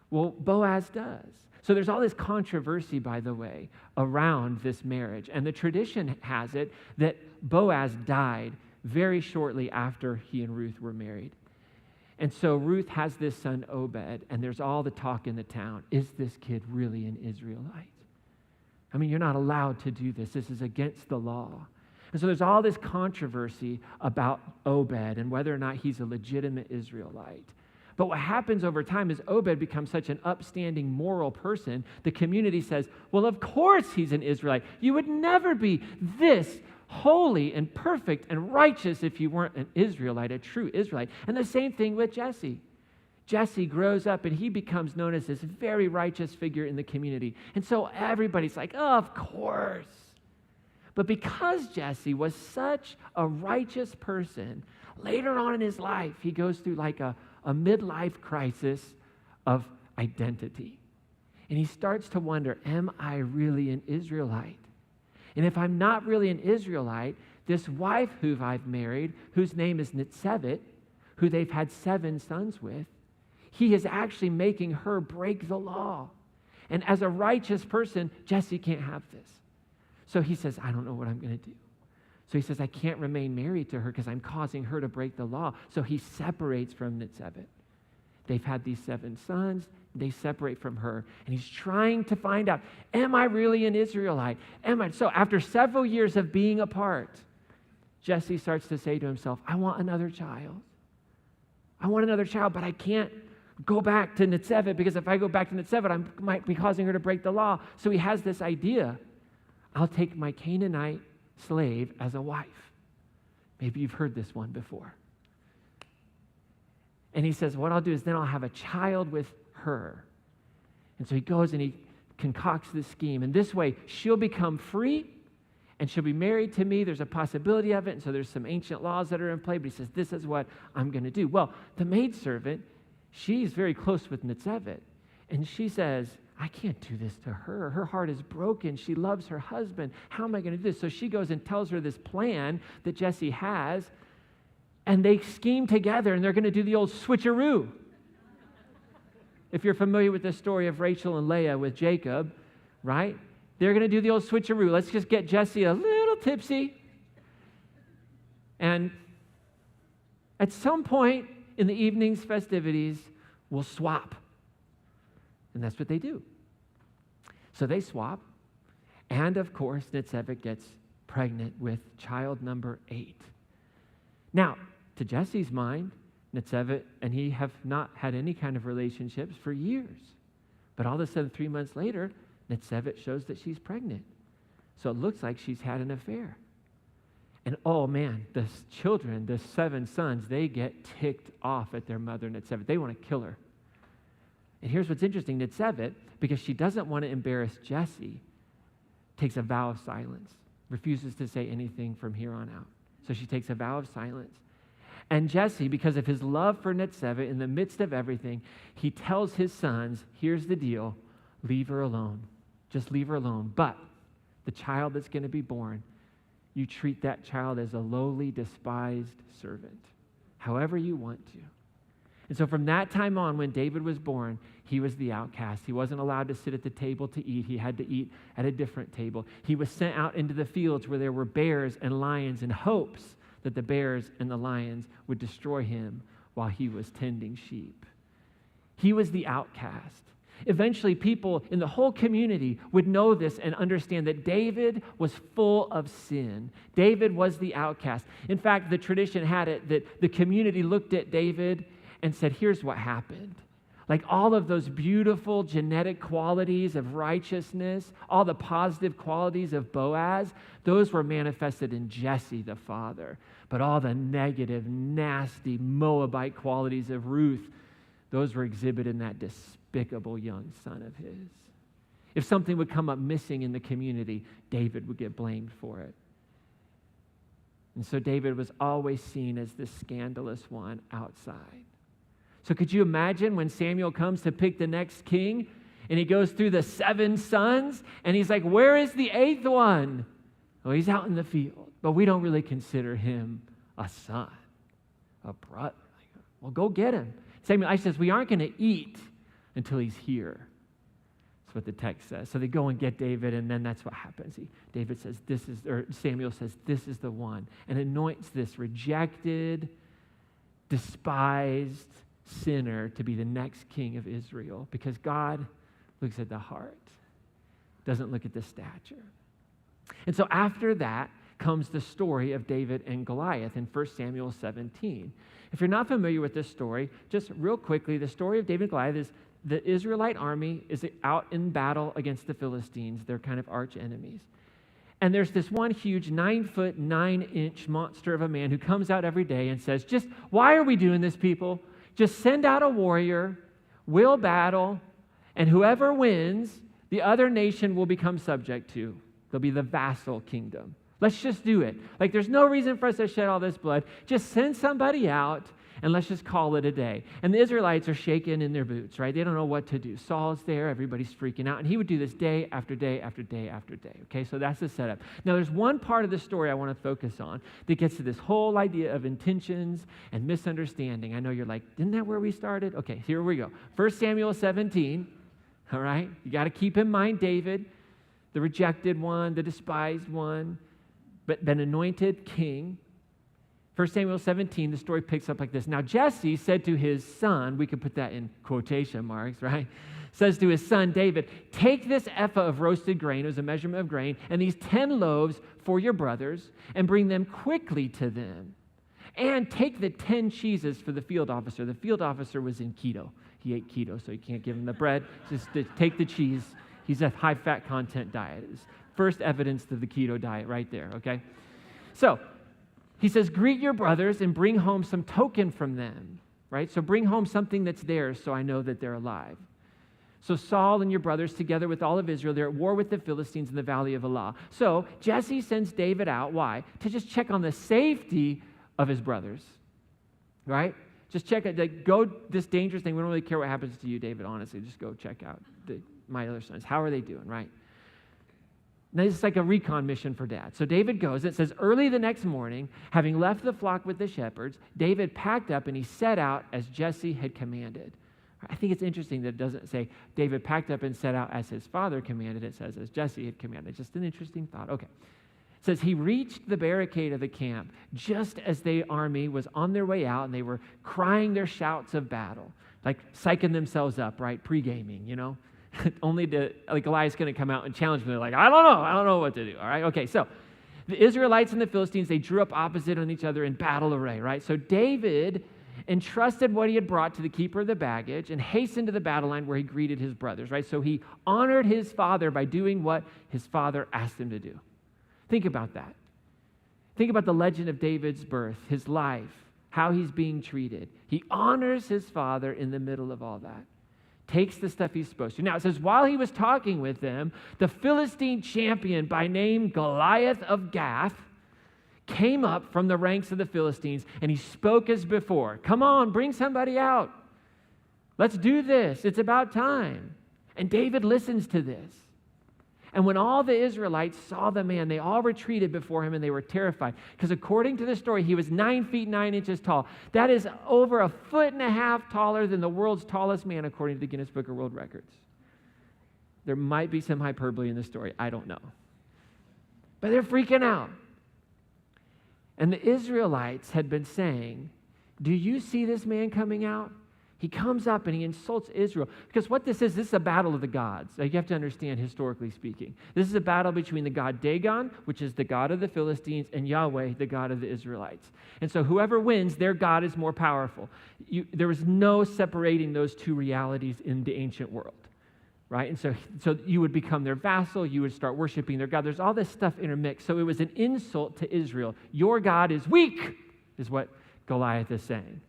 Well, Boaz does. So there's all this controversy, by the way, around this marriage. And the tradition has it that Boaz died very shortly after he and Ruth were married. And so Ruth has this son, Obed, and there's all the talk in the town. Is this kid really an Israelite? I mean, you're not allowed to do this. This is against the law. And so there's all this controversy about Obed and whether or not he's a legitimate Israelite. But what happens over time is Obed becomes such an upstanding moral person, the community says, well, of course he's an Israelite. You would never be this holy and perfect and righteous if you weren't an Israelite, a true Israelite. And the same thing with Jesse. Jesse grows up and he becomes known as this very righteous figure in the community. And so everybody's like, oh, of course. But because Jesse was such a righteous person, later on in his life, he goes through like a midlife crisis of identity. And he starts to wonder, am I really an Israelite? And if I'm not really an Israelite, this wife who I've married, whose name is Nitzevet, who they've had 7 sons with, he is actually making her break the law. And as a righteous person, Jesse can't have this. So he says, I don't know what I'm going to do. So he says, I can't remain married to her because I'm causing her to break the law. So he separates from Nitzevet. They've had these 7 sons. They separate from her. And he's trying to find out, am I really an Israelite? Am I? So after several years of being apart, Jesse starts to say to himself, I want another child. I want another child, but I can't go back to Nitzevet because if I go back to Nitzevet, I might be causing her to break the law. So he has this idea, I'll take my Canaanite slave as a wife. Maybe you've heard this one before. And he says, what I'll do is then I'll have a child with her. And so he goes and he concocts this scheme. And this way, she'll become free and she'll be married to me. There's a possibility of it. And so there's some ancient laws that are in play. But he says, this is what I'm going to do. Well, the maidservant, she's very close with Nitzevet. And she says, I can't do this to her. Her heart is broken. She loves her husband. How am I going to do this? So she goes and tells her this plan that Jesse has. And they scheme together, and they're going to do the old switcheroo. If you're familiar with the story of Rachel and Leah with Jacob, right? They're going to do the old switcheroo. Let's just get Jesse a little tipsy. And at some point in the evening's festivities, we'll swap. And that's what they do. So they swap. And of course, Nitzevet gets pregnant with child number 8. Now, to Jesse's mind, Nitzevet and he have not had any kind of relationships for years. But all of a sudden, 3 months later, Nitzevet shows that she's pregnant. So it looks like she's had an affair. And oh man, the children, the 7 sons, they get ticked off at their mother, Nitzevet. They want to kill her. And here's what's interesting. Nitzevet, because she doesn't want to embarrass Jesse, takes a vow of silence, refuses to say anything from here on out. So she takes a vow of silence. And Jesse, because of his love for Nitzevet, in the midst of everything, he tells his sons, here's the deal, leave her alone. Just leave her alone. But the child that's going to be born, you treat that child as a lowly, despised servant, however you want to. And so from that time on, when David was born, he was the outcast. He wasn't allowed to sit at the table to eat. He had to eat at a different table. He was sent out into the fields where there were bears and lions in hopes that the bears and the lions would destroy him while he was tending sheep. He was the outcast. Eventually, people in the whole community would know this and understand that David was full of sin. David was the outcast. In fact, the tradition had it that the community looked at David and said, here's what happened. Like all of those beautiful genetic qualities of righteousness, all the positive qualities of Boaz, those were manifested in Jesse, the father. But all the negative, nasty Moabite qualities of Ruth, those were exhibited in that despicable young son of his. If something would come up missing in the community, David would get blamed for it. And so David was always seen as the scandalous one outside. So could you imagine when Samuel comes to pick the next king and he goes through the 7 sons and he's like, where is the 8th one? Oh, he's out in the field, but we don't really consider him a son, a brother. Well, go get him. Samuel says, we aren't going to eat until he's here. That's what the text says. So they go and get David, and then that's what happens. Samuel says, this is the one, and anoints this rejected, despised sinner to be the next king of Israel, because God looks at the heart, doesn't look at the stature. And so after that comes the story of David and Goliath in 1 Samuel 17. If you're not familiar with this story, just real quickly, the story of David and Goliath is the Israelite army is out in battle against the Philistines. They're kind of arch enemies. And there's this one huge 9-foot, 9-inch monster of a man who comes out every day and says, why are we doing this, people? Just send out a warrior, we'll battle, and whoever wins, the other nation will become subject to. They'll be the vassal kingdom. Let's just do it. Like, there's no reason for us to shed all this blood. Just send somebody out, and let's just call it a day. And the Israelites are shaking in their boots, right? They don't know what to do. Saul's there. Everybody's freaking out. And he would do this day after day after day after day, okay? So that's the setup. Now, there's one part of the story I want to focus on that gets to this whole idea of intentions and misunderstanding. I know you're like, isn't that where we started? Okay, here we go. 1 Samuel 17, all right? You got to keep in mind David, the rejected one, the despised one, but been anointed king. 1 Samuel 17, the story picks up like this. Now Jesse said to his son, we could put that in quotation marks, right? Says to his son David, take this ephah of roasted grain, it was a measurement of grain, and these 10 loaves for your brothers, and bring them quickly to them. And take the 10 cheeses for the field officer. The field officer was in keto. He ate keto, so you can't give him the bread. Just take the cheese. He's a high-fat content diet. It's first evidence of the keto diet right there, okay? So he says, greet your brothers and bring home some token from them, right? So bring home something that's theirs so I know that they're alive. So Saul and your brothers, together with all of Israel, they're at war with the Philistines in the valley of Elah. So Jesse sends David out. Why? To just check on the safety of his brothers, right? Just check it. Like, go this dangerous thing. We don't really care what happens to you, David, honestly. Just go check out my other sons. How are they doing, right? Now, this is like a recon mission for dad. So David goes. It says, early the next morning, having left the flock with the shepherds, David packed up and he set out as Jesse had commanded. I think it's interesting that it doesn't say David packed up and set out as his father commanded. It says as Jesse had commanded. Just an interesting thought. Okay. It says he reached the barricade of the camp just as the army was on their way out and they were crying their shouts of battle, like psyching themselves up, right? Pre-gaming, you know? Only Goliath's going to come out and challenge them. They're like, I don't know what to do, all right? Okay, so the Israelites and the Philistines, they drew up opposite on each other in battle array, right? So David entrusted what he had brought to the keeper of the baggage and hastened to the battle line where he greeted his brothers, right? So he honored his father by doing what his father asked him to do. Think about that. Think about the legend of David's birth, his life, how he's being treated. He honors his father in the middle of all that. Takes the stuff he's supposed to. Now, it says, while he was talking with them, the Philistine champion by name Goliath of Gath came up from the ranks of the Philistines, and he spoke as before. Come on, bring somebody out. Let's do this. It's about time. And David listens to this. And when all the Israelites saw the man, they all retreated before him and they were terrified. Because according to the story, he was 9 feet 9 inches tall. That is over 1.5 feet taller than the world's tallest man, according to the Guinness Book of World Records. There might be some hyperbole in the story. I don't know. But they're freaking out. And the Israelites had been saying, do you see this man coming out? He comes up and he insults Israel. Because what this is a battle of the gods. Now, you have to understand, historically speaking. This is a battle between the god Dagon, which is the god of the Philistines, and Yahweh, the god of the Israelites. And so whoever wins, their god is more powerful. There was no separating those two realities in the ancient world. Right? And so you would become their vassal. You would start worshiping their god. There's all this stuff intermixed. So it was an insult to Israel. Your God is weak, is what Goliath is saying.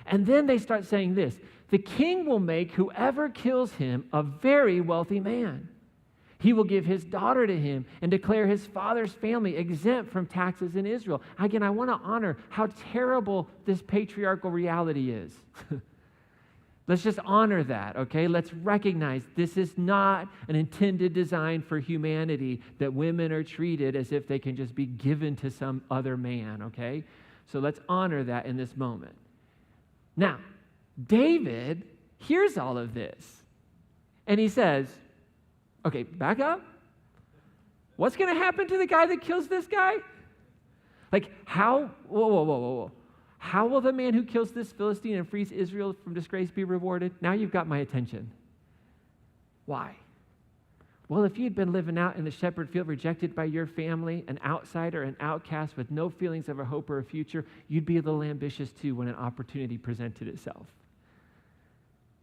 And then they start saying this: the king will make whoever kills him a very wealthy man. He will give his daughter to him and declare his father's family exempt from taxes in Israel. Again, I want to honor how terrible this patriarchal reality is. Let's just honor that, okay? Let's recognize this is not an intended design for humanity, that women are treated as if they can just be given to some other man, okay? So let's honor that in this moment. Now, David hears all of this, and he says, okay, back up. What's going to happen to the guy that kills this guy? Like, how? Whoa. How will the man who kills this Philistine and frees Israel from disgrace be rewarded? Now you've got my attention. Why? Well, if you'd been living out in the shepherd field, rejected by your family, an outsider, an outcast with no feelings of a hope or a future, you'd be a little ambitious too when an opportunity presented itself.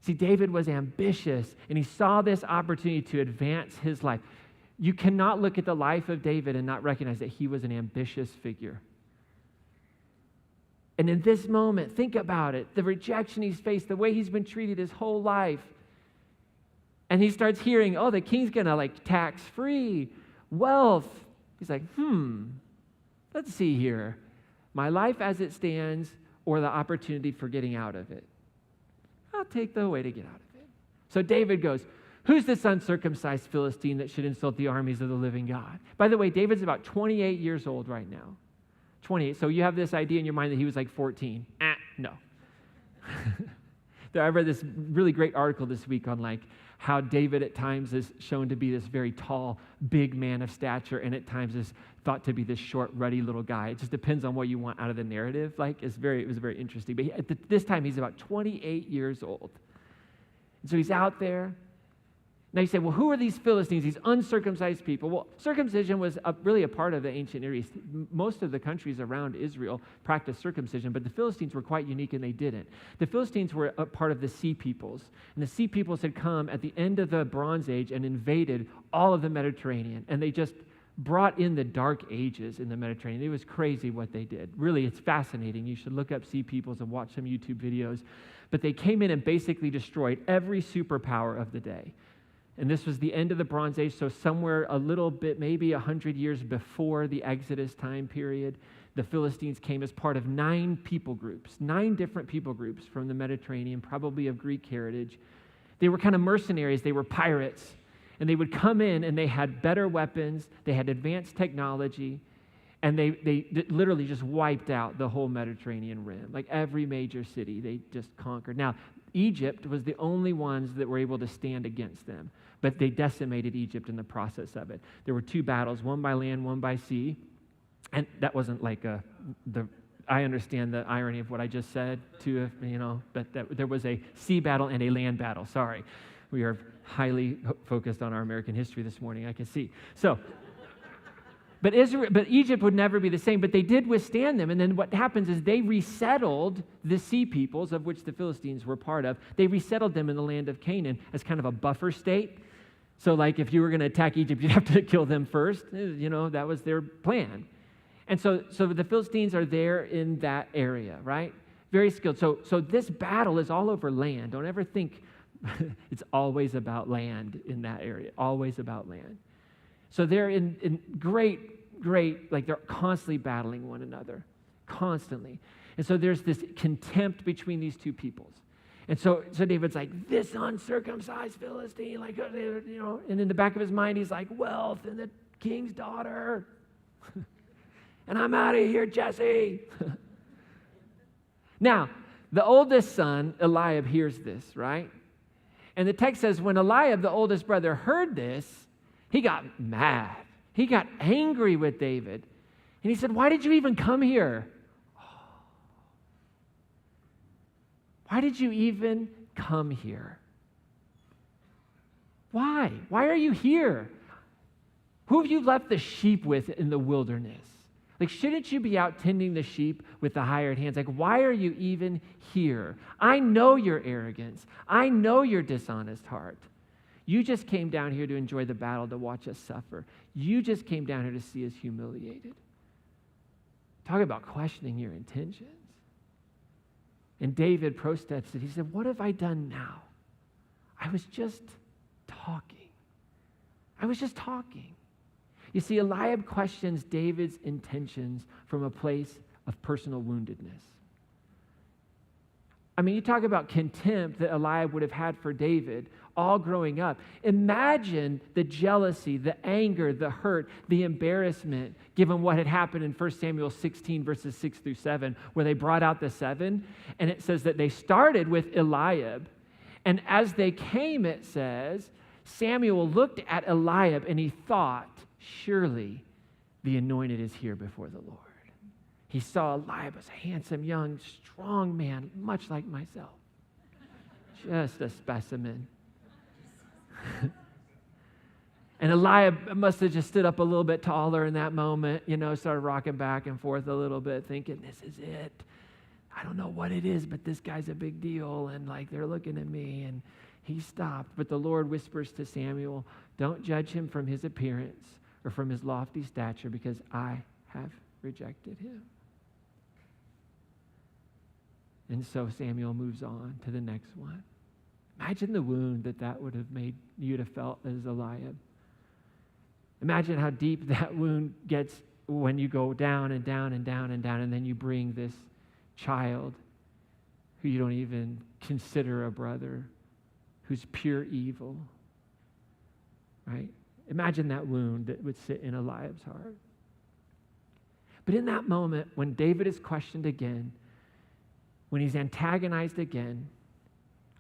See, David was ambitious, and he saw this opportunity to advance his life. You cannot look at the life of David and not recognize that he was an ambitious figure. And in this moment, think about it, the rejection he's faced, the way he's been treated his whole life. And he starts hearing, oh, the king's going to tax-free, wealth. He's like, let's see here. My life as it stands or the opportunity for getting out of it. I'll take the way to get out of it. So David goes, who's this uncircumcised Philistine that should insult the armies of the living God? By the way, David's about 28 years old right now. 28. So you have this idea in your mind that he was 14. No. I read this really great article this week on how David at times is shown to be this very tall, big man of stature, and at times is thought to be this short, ruddy little guy. It just depends on what you want out of the narrative. It was very interesting. But at this time, he's about 28 years old. And so he's out there. Now you say, well, who are these Philistines, these uncircumcised people? Well, circumcision was really a part of the ancient Near East. Most of the countries around Israel practiced circumcision, but the Philistines were quite unique and they didn't. The Philistines were a part of the Sea Peoples, and the Sea Peoples had come at the end of the Bronze Age and invaded all of the Mediterranean, and they just brought in the Dark Ages in the Mediterranean. It was crazy what they did. Really, it's fascinating. You should look up Sea Peoples and watch some YouTube videos. But they came in and basically destroyed every superpower of the day. And this was the end of the Bronze Age, so somewhere a little bit, maybe 100 years before the Exodus time period, the Philistines came as part of 9 people groups, 9 different people groups from the Mediterranean, probably of Greek heritage. They were kind of mercenaries. They were pirates. And they would come in, and they had better weapons. They had advanced technology. And they literally just wiped out the whole Mediterranean rim. Every major city, they just conquered. Now, Egypt was the only ones that were able to stand against them. But they decimated Egypt in the process of it. There were 2 battles, one by land, one by sea. And that wasn't I understand the irony of what I just said, too, but there was a sea battle and a land battle. Sorry. We are highly focused on our American history this morning, I can see. But Egypt would never be the same, but they did withstand them. And then what happens is they resettled the Sea Peoples, of which the Philistines were part of. They resettled them in the land of Canaan as kind of a buffer state. So if you were going to attack Egypt, you'd have to kill them first. That was their plan. And so the Philistines are there in that area, right? Very skilled. So this battle is all over land. Don't ever think it's always about land in that area. Always about land. So they're in great, they're constantly battling one another, constantly. And so there's this contempt between these two peoples. And so David's like, this uncircumcised Philistine, like, and in the back of his mind, he's like, wealth and the king's daughter. And I'm out of here, Jesse. Now, the oldest son, Eliab, hears this, right? And the text says, when Eliab, the oldest brother, heard this, he got mad. He got angry with David. And he said, why did you even come here? Why did you even come here? Why? Why are you here? Who have you left the sheep with in the wilderness? Like, shouldn't you be out tending the sheep with the hired hands? Like, why are you even here? I know your arrogance. I know your dishonest heart. You just came down here to enjoy the battle, to watch us suffer. You just came down here to see us humiliated. Talk about questioning your intentions. And David protested. He said, what have I done now? I was just talking. I was just talking. You see, Eliab questions David's intentions from a place of personal woundedness. I mean, you talk about contempt that Eliab would have had for David all growing up. Imagine the jealousy, the anger, the hurt, the embarrassment, given what had happened in 1 Samuel 16, verses 6 through 7, where they brought out the seven. And it says that they started with Eliab. And as they came, it says, Samuel looked at Eliab and he thought, surely the anointed is here before the Lord. He saw Eliab as a handsome, young, strong man, much like myself. Just a specimen. And Eliab must have just stood up a little bit taller in that moment, started rocking back and forth a little bit, thinking, this is it. I don't know what it is, but this guy's a big deal, and like they're looking at me, and he stopped. But the Lord whispers to Samuel, don't judge him from his appearance or from his lofty stature, because I have rejected him. And so Samuel moves on to the next one. Imagine the wound that would have made you to felt as Eliab. Imagine how deep that wound gets when you go down and down and down and down, and then you bring this child who you don't even consider a brother, who's pure evil, right? Imagine that wound that would sit in Eliab's heart. But in that moment, when David is questioned again, when he's antagonized again,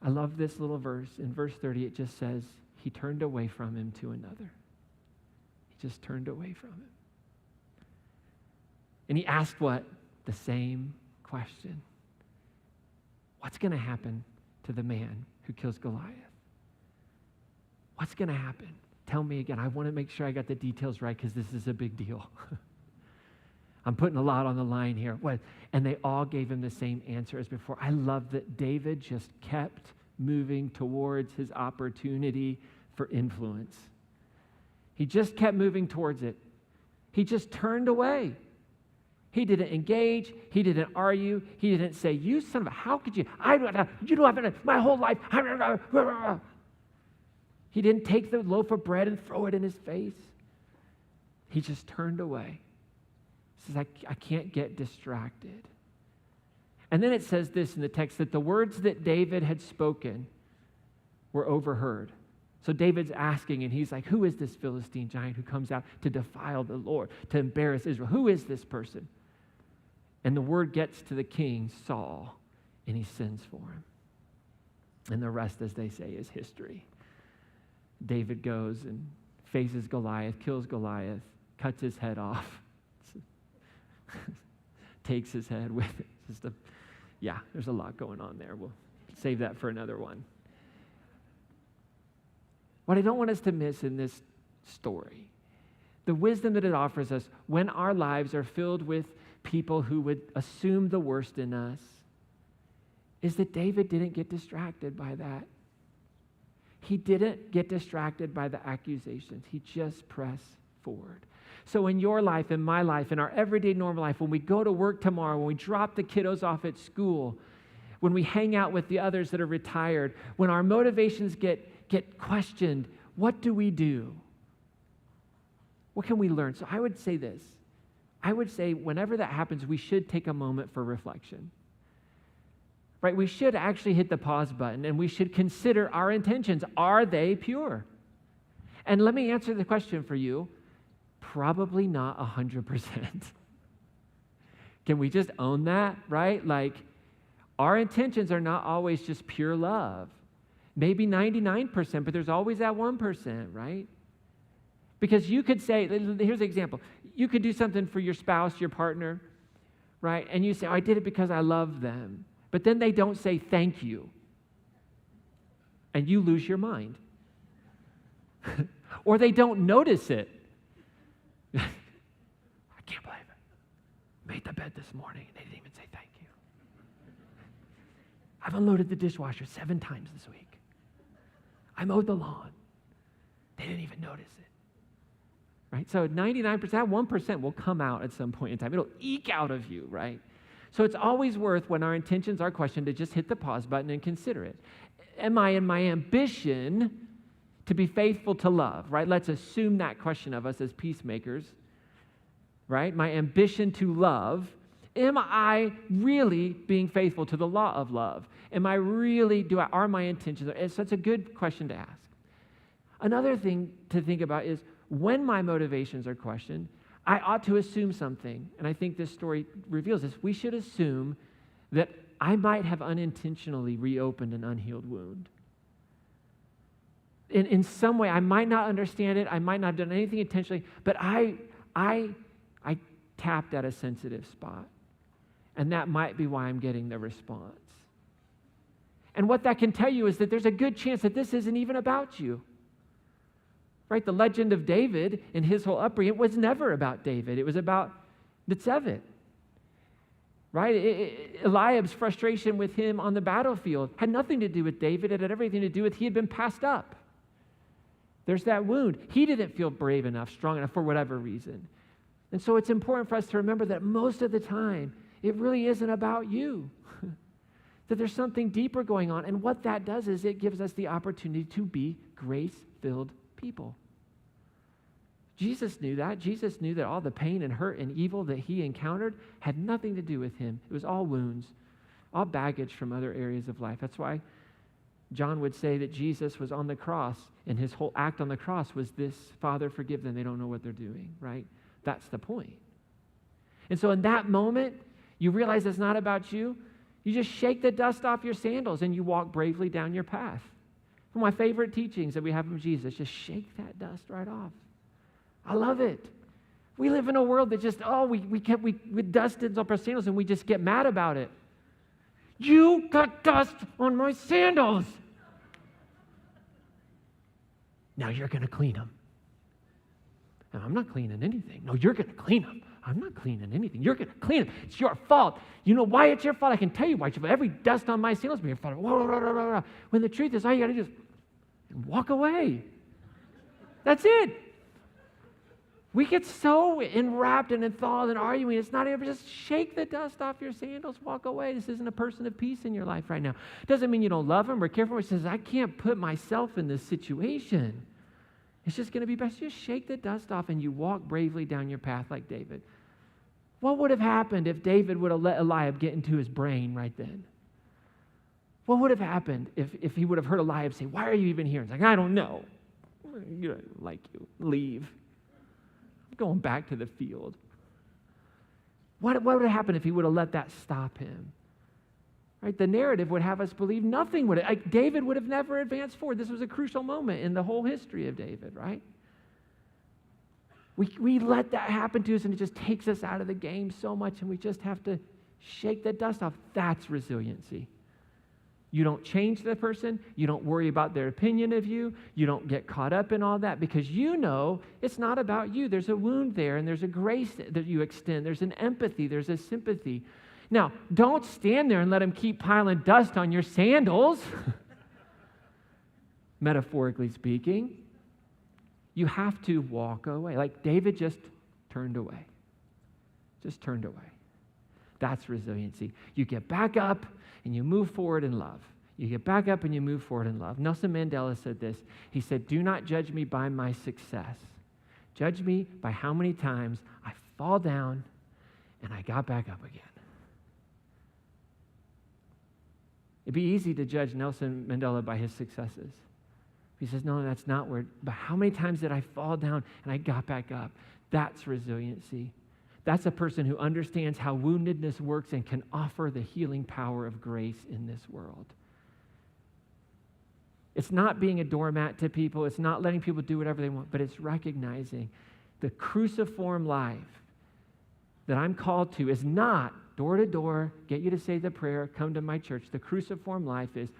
I love this little verse. In verse 30, it just says, he turned away from him to another. He just turned away from him. And he asked what? The same question. What's going to happen to the man who kills Goliath? What's going to happen? Tell me again. I want to make sure I got the details right, because this is a big deal. I'm putting a lot on the line here. What? And they all gave him the same answer as before. I love that David just kept moving towards his opportunity for influence. He just kept moving towards it. He just turned away. He didn't engage. He didn't argue. He didn't say, you son of a, how could you? You don't have my whole life. He didn't take the loaf of bread and throw it in his face. He just turned away. He says, I can't get distracted. And then it says this in the text, that the words that David had spoken were overheard. So David's asking, and he's like, who is this Philistine giant who comes out to defile the Lord, to embarrass Israel? Who is this person? And the word gets to the king, Saul, and he sends for him. And the rest, as they say, is history. David goes and faces Goliath, kills Goliath, cuts his head off, takes his head with it. There's a lot going on there. We'll save that for another one. What I don't want us to miss in this story, the wisdom that it offers us when our lives are filled with people who would assume the worst in us, is that David didn't get distracted by that. He didn't get distracted by the accusations. He just pressed forward. So in your life, in my life, in our everyday normal life, when we go to work tomorrow, when we drop the kiddos off at school, when we hang out with the others that are retired, when our motivations get questioned, what do we do? What can we learn? So I would say this. I would say whenever that happens, we should take a moment for reflection. right? We should actually hit the pause button and we should consider our intentions. Are they pure? And let me answer the question for you. Probably not 100%. Can we just own that, right? Like, our intentions are not always just pure love. Maybe 99%, but there's always that 1%, right? Because you could say, here's an example. You could do something for your spouse, your partner, right? And you say, I did it because I love them. But then they don't say thank you. And you lose your mind. Or they don't notice it. I can't believe it. Made the bed this morning and they didn't even say thank you. I've unloaded the dishwasher 7 times this week. I mowed the lawn. They didn't even notice it. Right? So 99%, 1% will come out at some point in time. It'll eke out of you, right? So it's always worth, when our intentions are questioned, to just hit the pause button and consider it. Am I in my ambition to be faithful to love, right? Let's assume that question of us as peacemakers, right? My ambition to love. Am I really being faithful to the law of love? Am I really, are my intentions? It's such a good question to ask. Another thing to think about is, when my motivations are questioned, I ought to assume something. And I think this story reveals this. We should assume that I might have unintentionally reopened an unhealed wound. In some way, I might not understand it. I might not have done anything intentionally, but I tapped at a sensitive spot. And that might be why I'm getting the response. And what that can tell you is that there's a good chance that this isn't even about you. Right? The legend of David and his whole upbringing, it was never about David. It was about Netzevet. Right? Eliab's frustration with him on the battlefield had nothing to do with David. It had everything to do with he had been passed up. There's that wound. He didn't feel brave enough, strong enough, for whatever reason. And so it's important for us to remember that most of the time, it really isn't about you. That there's something deeper going on. And what that does is it gives us the opportunity to be grace-filled people. Jesus knew that. Jesus knew that all the pain and hurt and evil that he encountered had nothing to do with him. It was all wounds, all baggage from other areas of life. That's why John would say that Jesus was on the cross, and his whole act on the cross was this: Father, forgive them. They don't know what they're doing, right? That's the point. And so in that moment, you realize it's not about you. You just shake the dust off your sandals and you walk bravely down your path. One of my favorite teachings that we have from Jesus, just shake that dust right off. I love it. We live in a world that just, we dusted up our sandals and we just get mad about it. You got dust on my sandals. Now you're going to clean them. No, I'm not cleaning anything. No, you're going to clean them. I'm not cleaning anything. You're going to clean them. It's your fault. You know why it's your fault? I can tell you why it's your fault. Every dust on my sandals is your fault. When the truth is, all you got to do is walk away. That's it. We get so enwrapped and enthralled in arguing. It's not even, just shake the dust off your sandals, walk away. This isn't a person of peace in your life right now. Doesn't mean you don't love him or care for him. It says, I can't put myself in this situation. It's just going to be best. Just shake the dust off and you walk bravely down your path like David. What would have happened if David would have let Eliab get into his brain right then? What would have happened if he would have heard Eliab say, why are you even here? It's like, I don't know. You don't like you. Leave. I'm going back to the field. What would have happened if he would have let that stop him? Right? The narrative would have us believe nothing would have, like David would have never advanced forward. This was a crucial moment in the whole history of David, right? We let that happen to us and it just takes us out of the game so much and we just have to shake the dust off. That's resiliency. You don't change the person. You don't worry about their opinion of you. You don't get caught up in all that because you know it's not about you. There's a wound there and there's a grace that you extend. There's an empathy. There's a sympathy. Now, don't stand there and let them keep piling dust on your sandals, metaphorically speaking. You have to walk away. Like David just turned away. Just turned away. That's resiliency. You get back up and you move forward in love. You get back up and you move forward in love. Nelson Mandela said this. He said, do not judge me by my success. Judge me by how many times I fall down and I got back up again. It'd be easy to judge Nelson Mandela by his successes. He says, no, that's not where, but how many times did I fall down and I got back up? That's resiliency. That's a person who understands how woundedness works and can offer the healing power of grace in this world. It's not being a doormat to people. It's not letting people do whatever they want, but it's recognizing the cruciform life that I'm called to is not door to door, get you to say the prayer, come to my church. The cruciform life is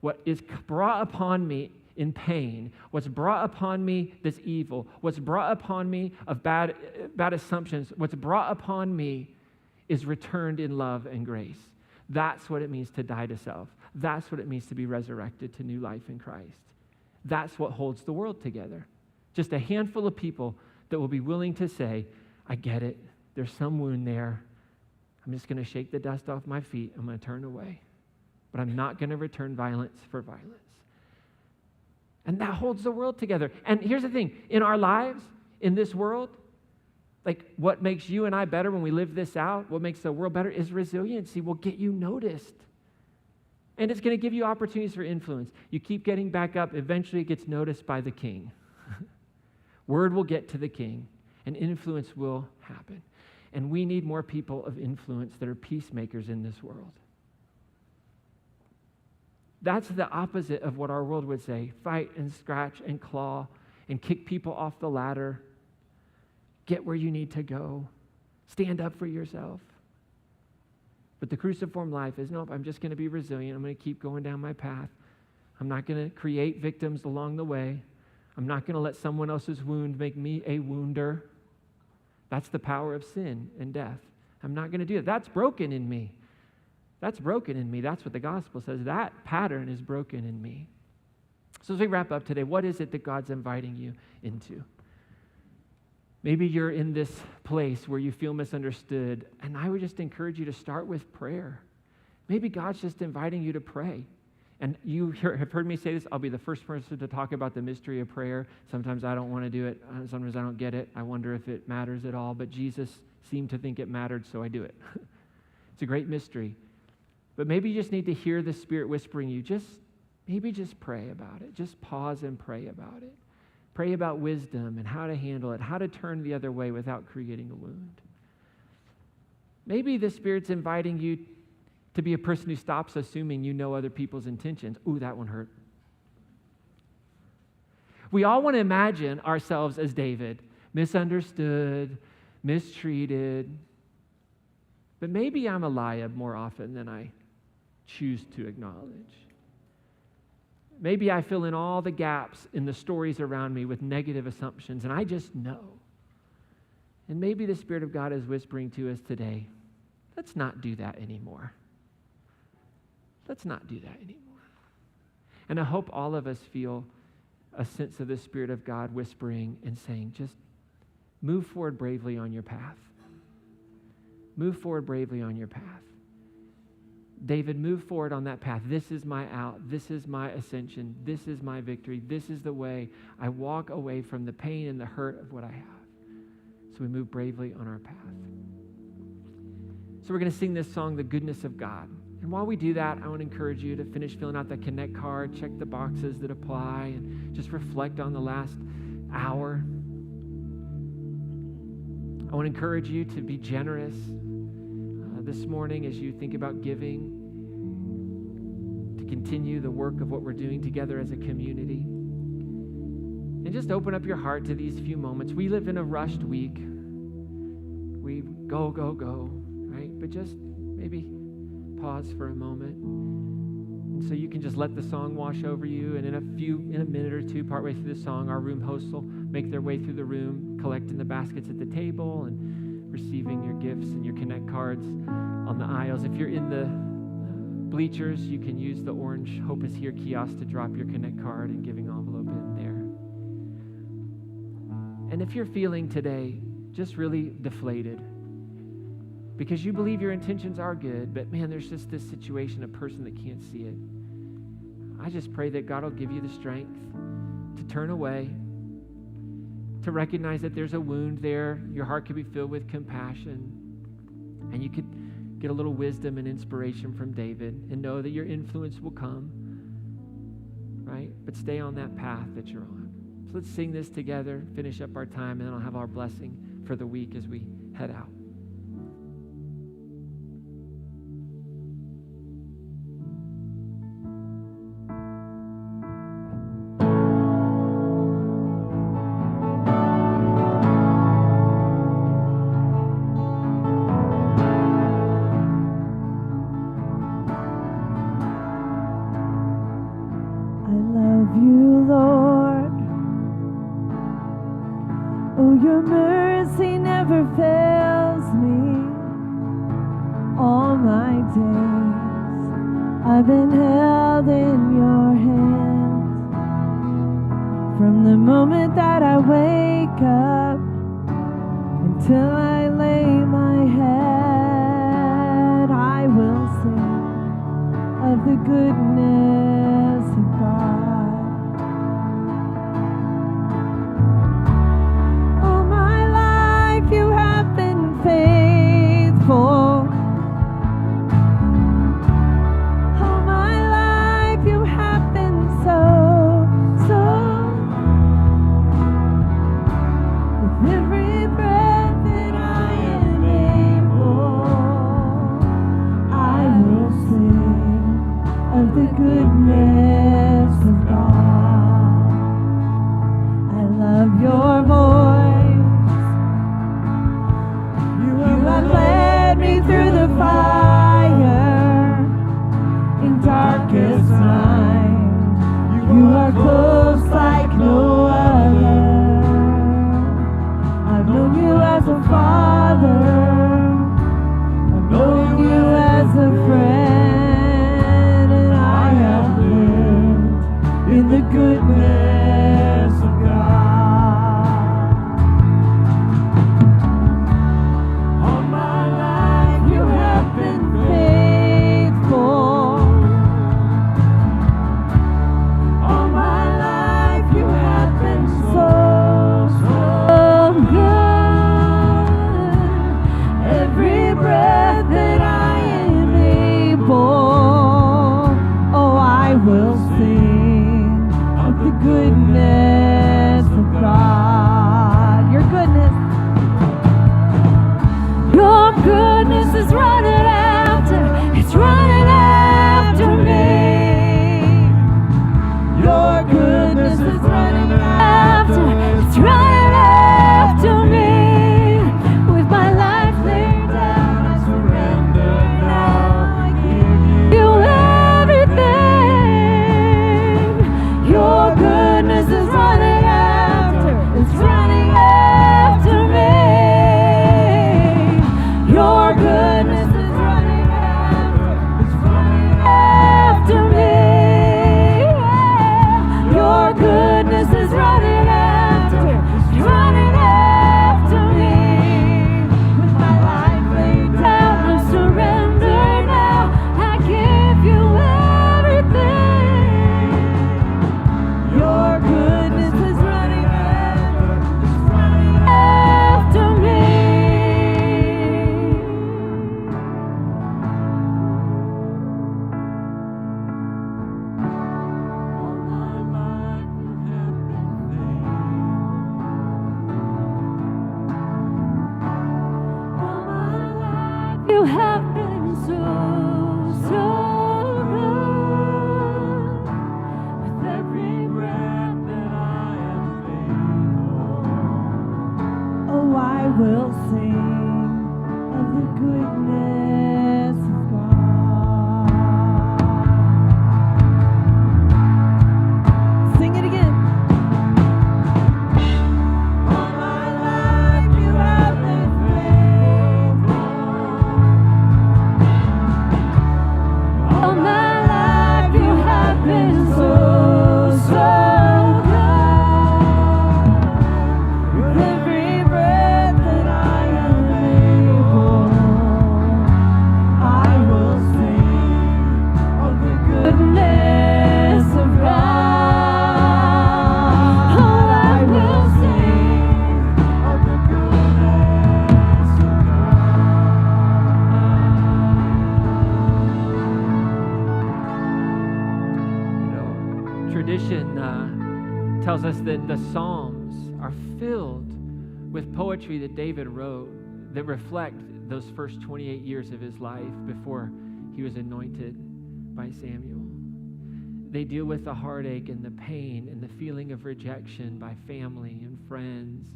what is brought upon me in pain, what's brought upon me this evil, what's brought upon me of bad assumptions, what's brought upon me is returned in love and grace. That's what it means to die to self. That's what it means to be resurrected to new life in Christ. That's what holds the world together. Just a handful of people that will be willing to say, I get it. There's some wound there. I'm just going to shake the dust off my feet. I'm going to turn away. But I'm not going to return violence for violence. And that holds the world together. And here's the thing. In our lives, in this world, like what makes you and I better when we live this out, what makes the world better is resiliency will get you noticed. And it's going to give you opportunities for influence. You keep getting back up, eventually it gets noticed by the king. Word will get to the king, and influence will happen. And we need more people of influence that are peacemakers in this world. That's the opposite of what our world would say. Fight and scratch and claw and kick people off the ladder. Get where you need to go. Stand up for yourself. But the cruciform life is, nope, I'm just going to be resilient. I'm going to keep going down my path. I'm not going to create victims along the way. I'm not going to let someone else's wound make me a wounder. That's the power of sin and death. I'm not going to do it. That's broken in me. That's broken in me. That's what the gospel says. That pattern is broken in me. So as we wrap up today, what is it that God's inviting you into? Maybe you're in this place where you feel misunderstood, and I would just encourage you to start with prayer. Maybe God's just inviting you to pray. And you have heard me say this, I'll be the first person to talk about the mystery of prayer. Sometimes I don't want to do it. Sometimes I don't get it. I wonder if it matters at all. But Jesus seemed to think it mattered, so I do it. It's a great mystery. But maybe you just need to hear the Spirit whispering you. Maybe just pray about it. Just pause and pray about it. Pray about wisdom and how to handle it, how to turn the other way without creating a wound. Maybe the Spirit's inviting you to be a person who stops assuming you know other people's intentions. Ooh, that one hurt. We all want to imagine ourselves as David, misunderstood, mistreated. But maybe I'm Eliab more often than I choose to acknowledge. Maybe I fill in all the gaps in the stories around me with negative assumptions, and I just know. And maybe the Spirit of God is whispering to us today, let's not do that anymore. Let's not do that anymore. And I hope all of us feel a sense of the Spirit of God whispering and saying, just move forward bravely on your path. Move forward bravely on your path. David, move forward on that path. This is my out. This is my ascension. This is my victory. This is the way I walk away from the pain and the hurt of what I have. So we move bravely on our path. So we're going to sing this song, The Goodness of God. And while we do that, I want to encourage you to finish filling out that Connect card, check the boxes that apply, and just reflect on the last hour. I want to encourage you to be generous this morning as you think about giving, to continue the work of what we're doing together as a community. And just open up your heart to these few moments. We live in a rushed week. We go, right? But just maybe pause for a moment. And so you can just let the song wash over you, and in a minute or two, partway through the song, our room hosts will make their way through the room, collecting the baskets at the table and receiving your gifts and your Connect cards on the aisles. If you're in the bleachers, you can use the orange Hope is Here kiosk to drop your Connect card and giving envelope in there. And if you're feeling today just really deflated because you believe your intentions are good, but man, there's just this situation, a person that can't see it, I just pray that God will give you the strength to turn away, to recognize that there's a wound there. Your heart could be filled with compassion, and you could get a little wisdom and inspiration from David, and know that your influence will come, right? But stay on that path that you're on. So let's sing this together, finish up our time, and then I'll have our blessing for the week as we head out. I love you, Lord. Oh, your mercy never fails me. All my days I've been held in your hands. From the moment that I wake up until I lay my head, I will sing of the goodness of God. All my life you have been faithful. All my life you have been so, so. With every breath that I am able, I will sing of the goodness of God. I love your voice. You have led me through the fire in darkest night. You are close like no other. I've known you as a father. I've known you as a friend, and I have lived in the goodness of God. All my life you have been faithful. All my life you have been so, so good. Every breath that I am able, oh, I will sing of the goodness of God. Your goodness. Your goodness is running after, it's running after me. Your goodness is running after, it's running after me. With my life laid down, I surrender now. I give you everything. Your goodness is running after, it's running after me. Your goodness is running after, it's running after me. Your goodness is running after, it's running after me. With my life laid down, I surrender now. I give you everything. Your goodness is running after, it's running after me. All my life you have been faithful. All my life you have been so, so good. With every breath that I am able, oh, I will sing of the goodness of God. Sing it again. All my life you have been faithful. All my life you have been so, so good. With every breath that I am able, tells us that the Psalms are filled with poetry that David wrote that reflect those first 28 years of his life before he was anointed by Samuel. They deal with the heartache and the pain and the feeling of rejection by family and friends.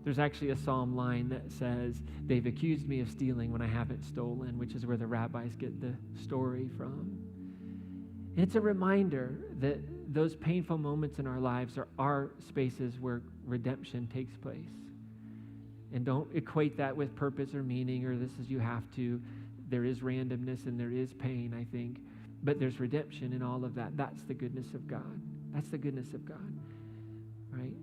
There's actually a psalm line that says, "They've accused me of stealing when I haven't stolen," which is where the rabbis get the story from. And it's a reminder that those painful moments in our lives are spaces where redemption takes place. And don't equate that with purpose or meaning, or this is you have to. There is randomness and there is pain, I think. But there's redemption in all of that. That's the goodness of God. That's the goodness of God, right?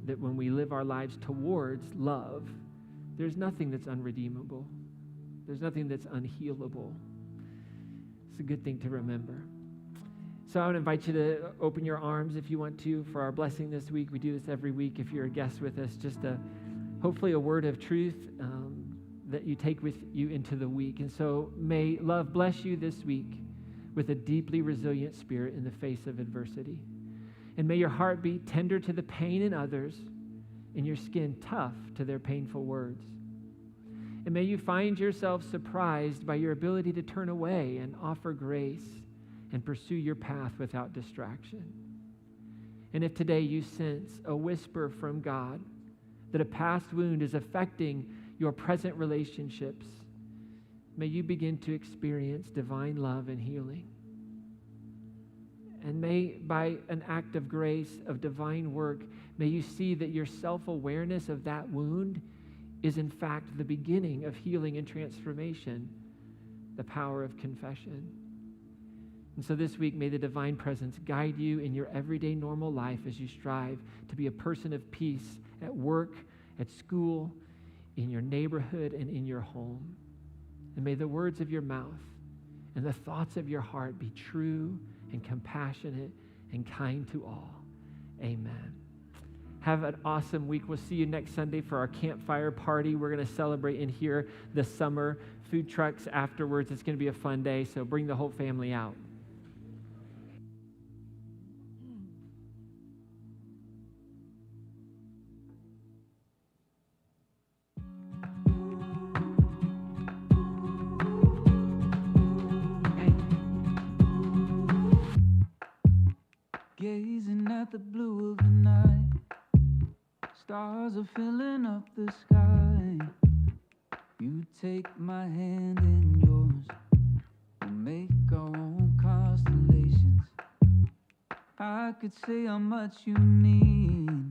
That when we live our lives towards love, there's nothing that's unredeemable. There's nothing that's unhealable. It's a good thing to remember. So I would invite you to open your arms if you want to for our blessing this week. We do this every week. If you're a guest with us, just hopefully a word of truth that you take with you into the week. And so may love bless you this week with a deeply resilient spirit in the face of adversity. And may your heart be tender to the pain in others and your skin tough to their painful words. And may you find yourself surprised by your ability to turn away and offer grace and pursue your path without distraction. And if today you sense a whisper from God that a past wound is affecting your present relationships, may you begin to experience divine love and healing. And may, by an act of grace, of divine work, may you see that your self-awareness of that wound is in fact the beginning of healing and transformation, the power of confession. And so this week, may the divine presence guide you in your everyday normal life as you strive to be a person of peace at work, at school, in your neighborhood, and in your home. And may the words of your mouth and the thoughts of your heart be true and compassionate and kind to all. Amen. Have an awesome week. We'll see you next Sunday for our campfire party. We're going to celebrate in here the summer. Food trucks afterwards. It's going to be a fun day, so bring the whole family out. Gazing at the blue of the night, stars are filling up the sky. You take my hand in yours, we'll make our own constellations. I could say how much you mean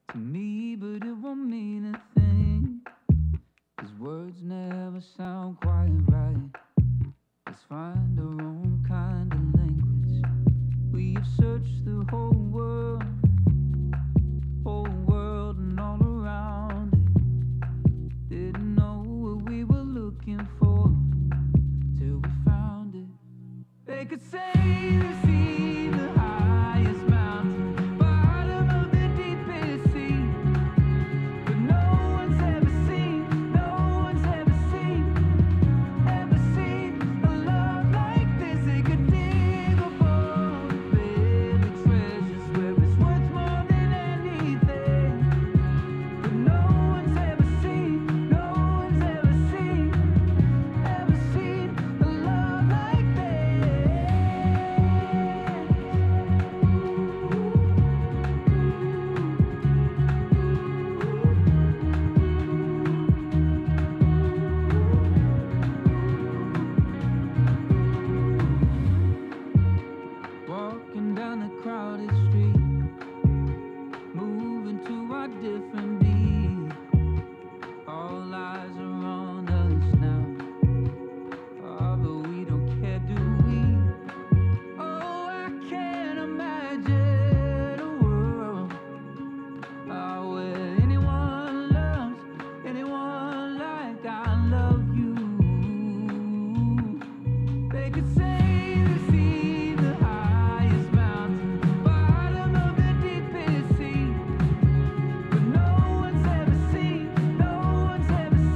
to me, but it won't mean a thing, 'cause words never sound quite right. Let's find our own kind of language. We have searched the whole world and all around it. Didn't know what we were looking for till we found it. They could say they've seen the highest mountain, bottom of the deepest sea, but no one's ever seen a love like this. They could dig a boat, baby treasures where it's worth more than anything, but no one's ever seen a love like this. Walking down the crowded street, moving to our different beat. All eyes are on us now, but we don't care, do we? Oh, I can't imagine a world where anyone loves anyone like I love you. They could say they've seen the highest mountain, bottom of the deepest sea, but no one's ever seen a love like this.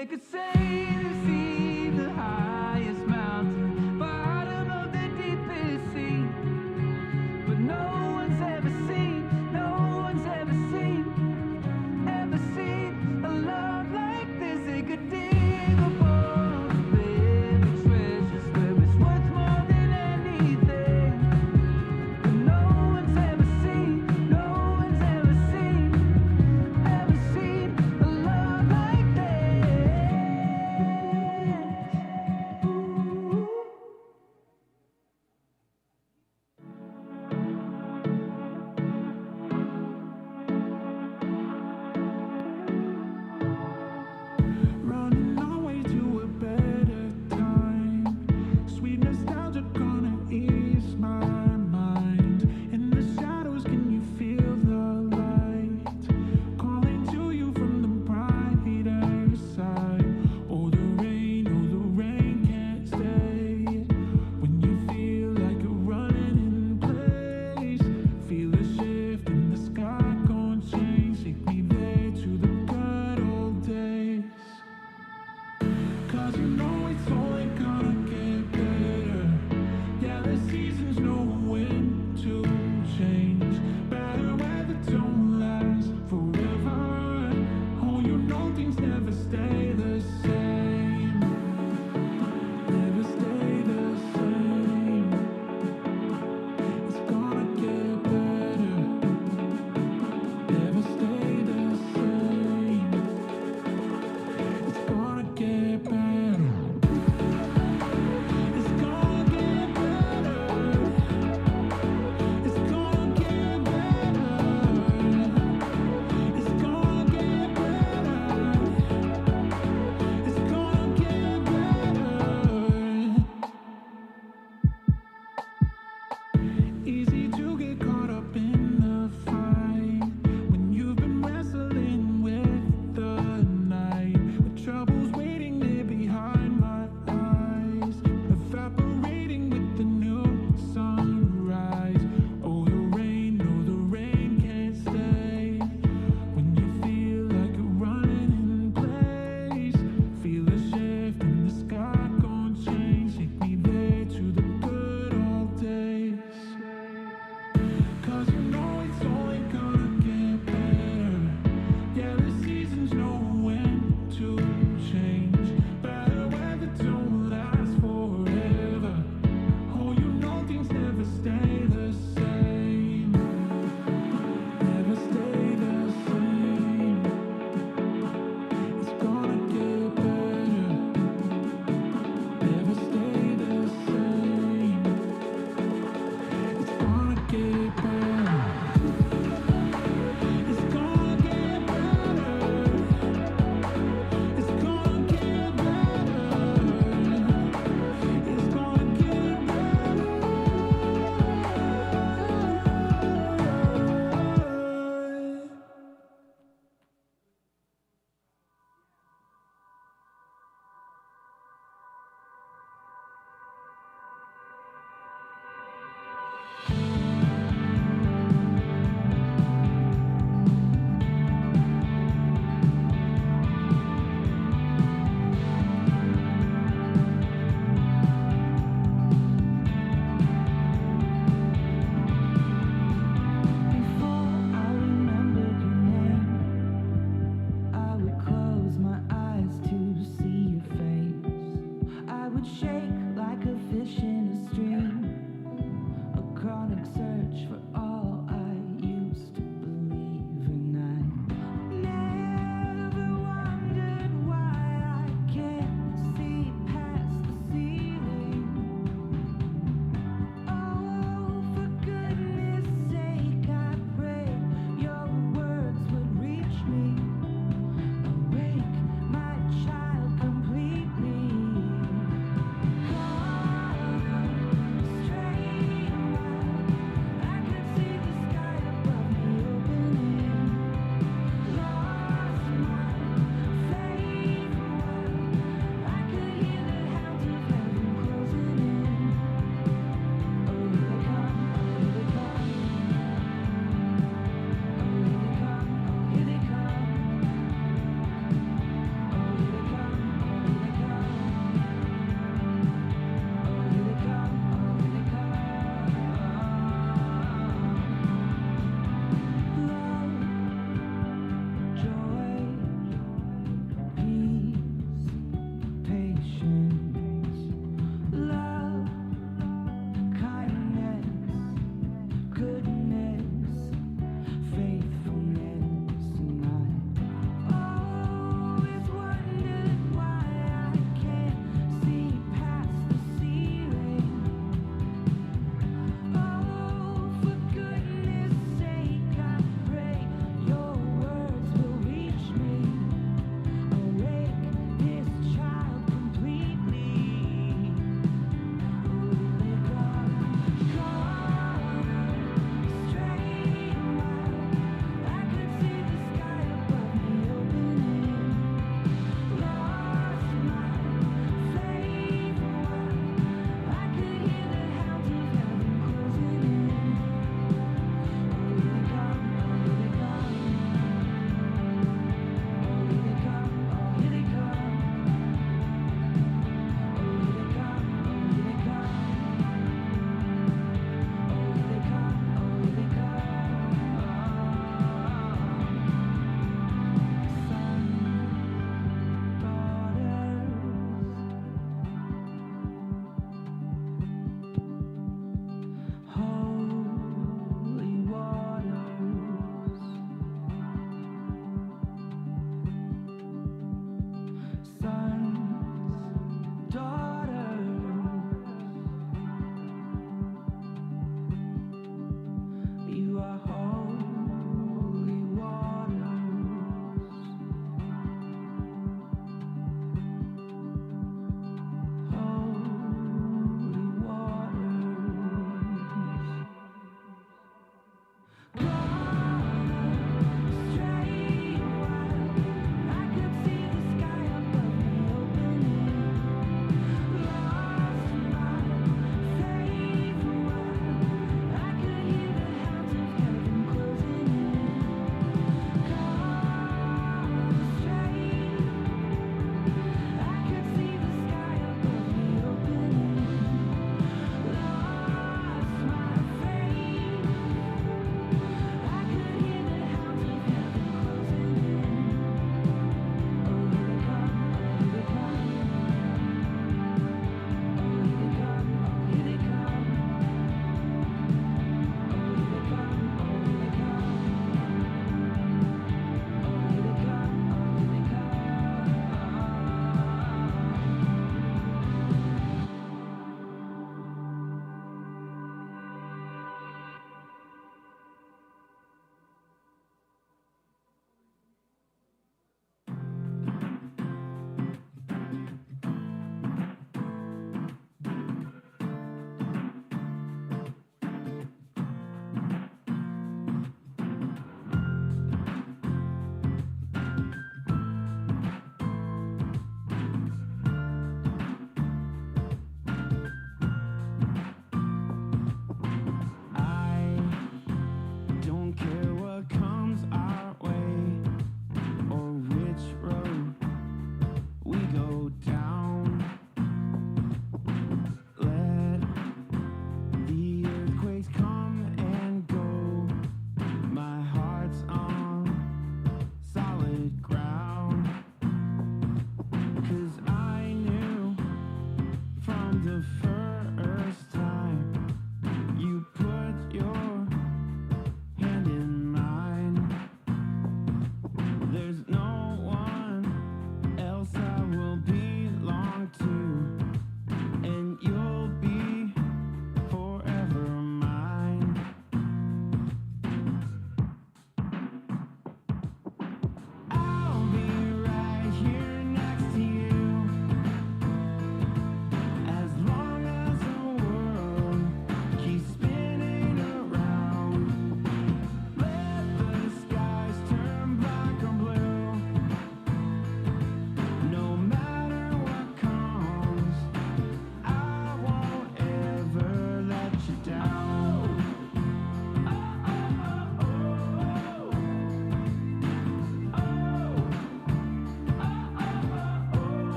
They could say they've seen the highest mountain, bottom of the deepest sea, but no one's ever seen a love like this. They could dig a bowl of baby treasures where it's worth more than anything, but no one's ever seen a love like this.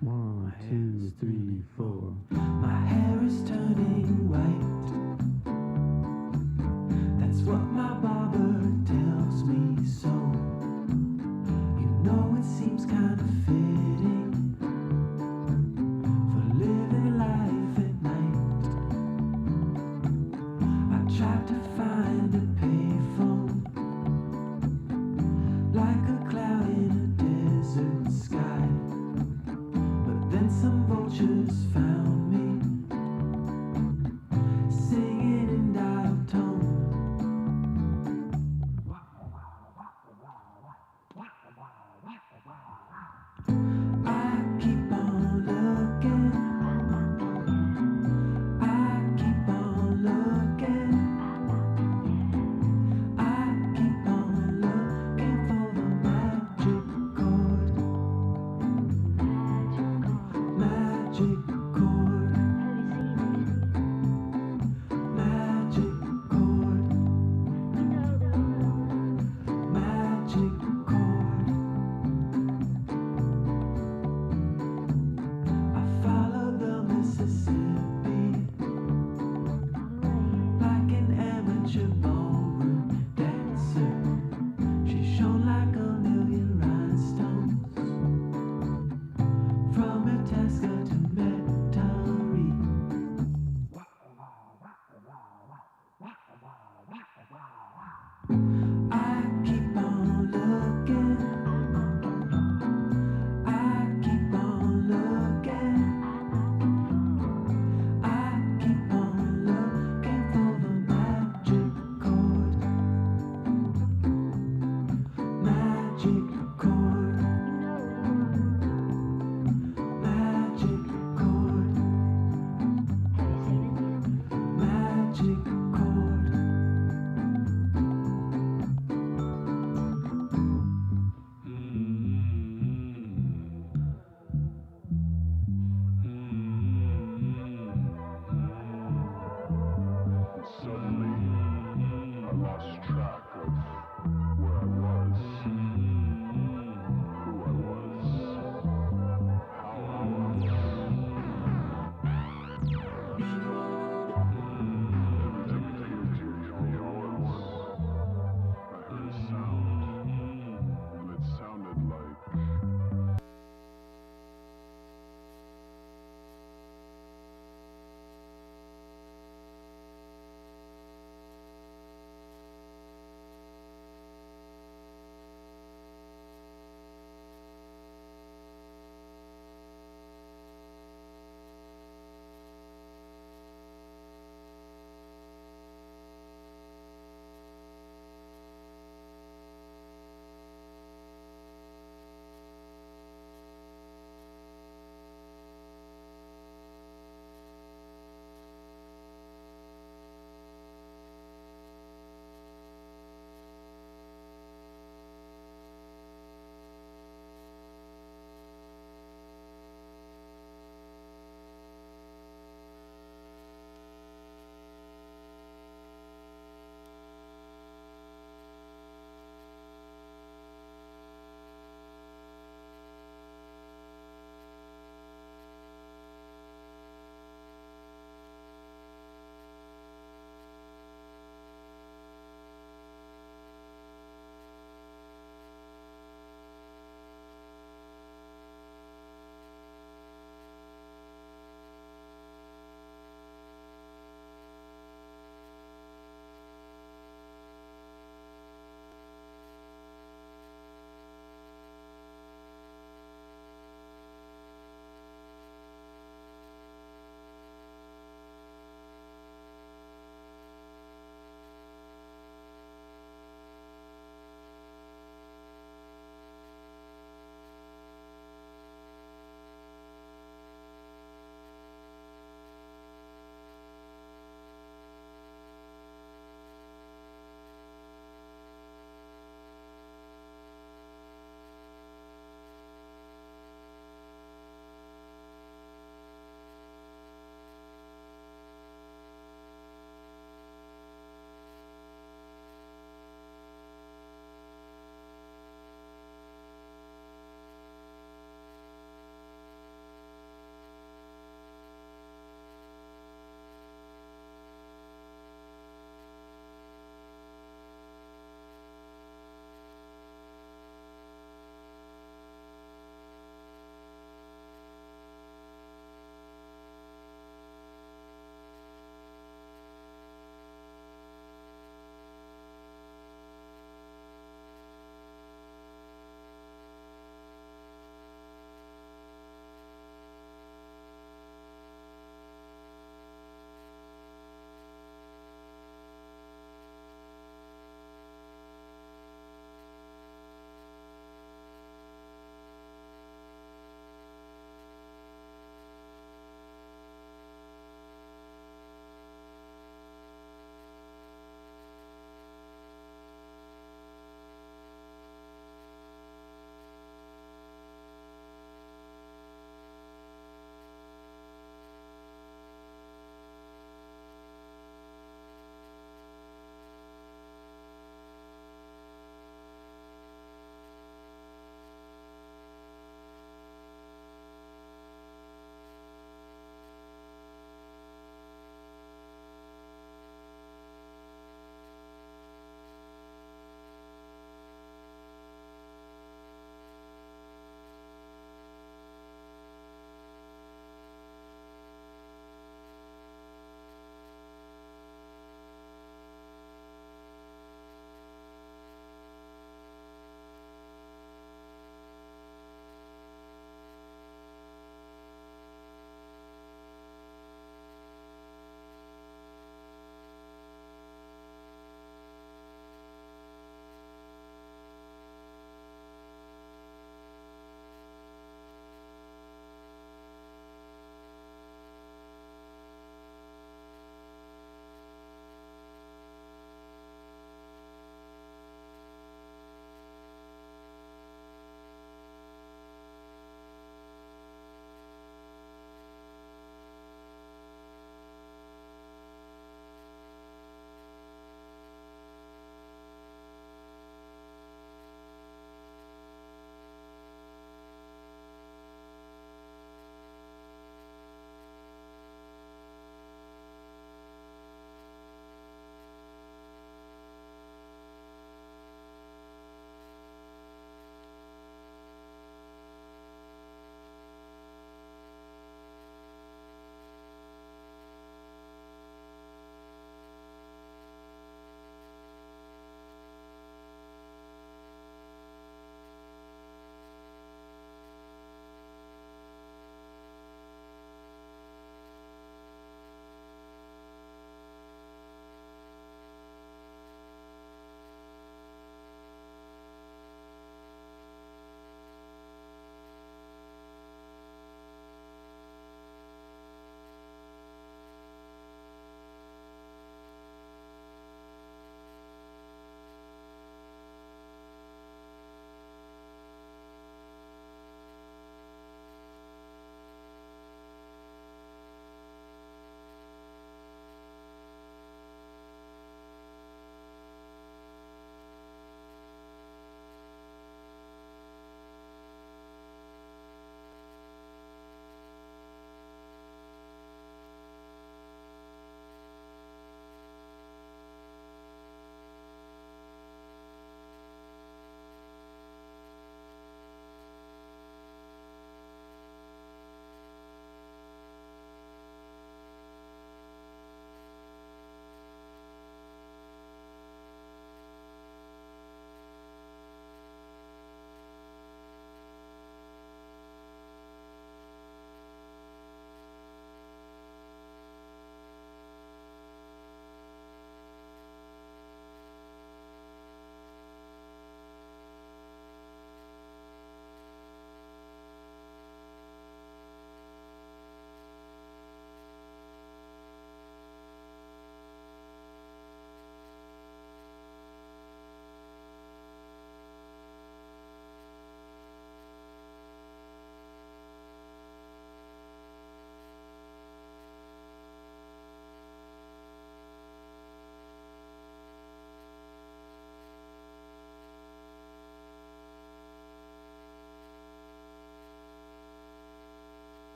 1, 2, 3, 4. My hair is turning white. That's what my barber tells me so. You know it seems kind of fitting for living life at night. I tried to find a payphone, like a cloud in a desert sky, but then some vultures found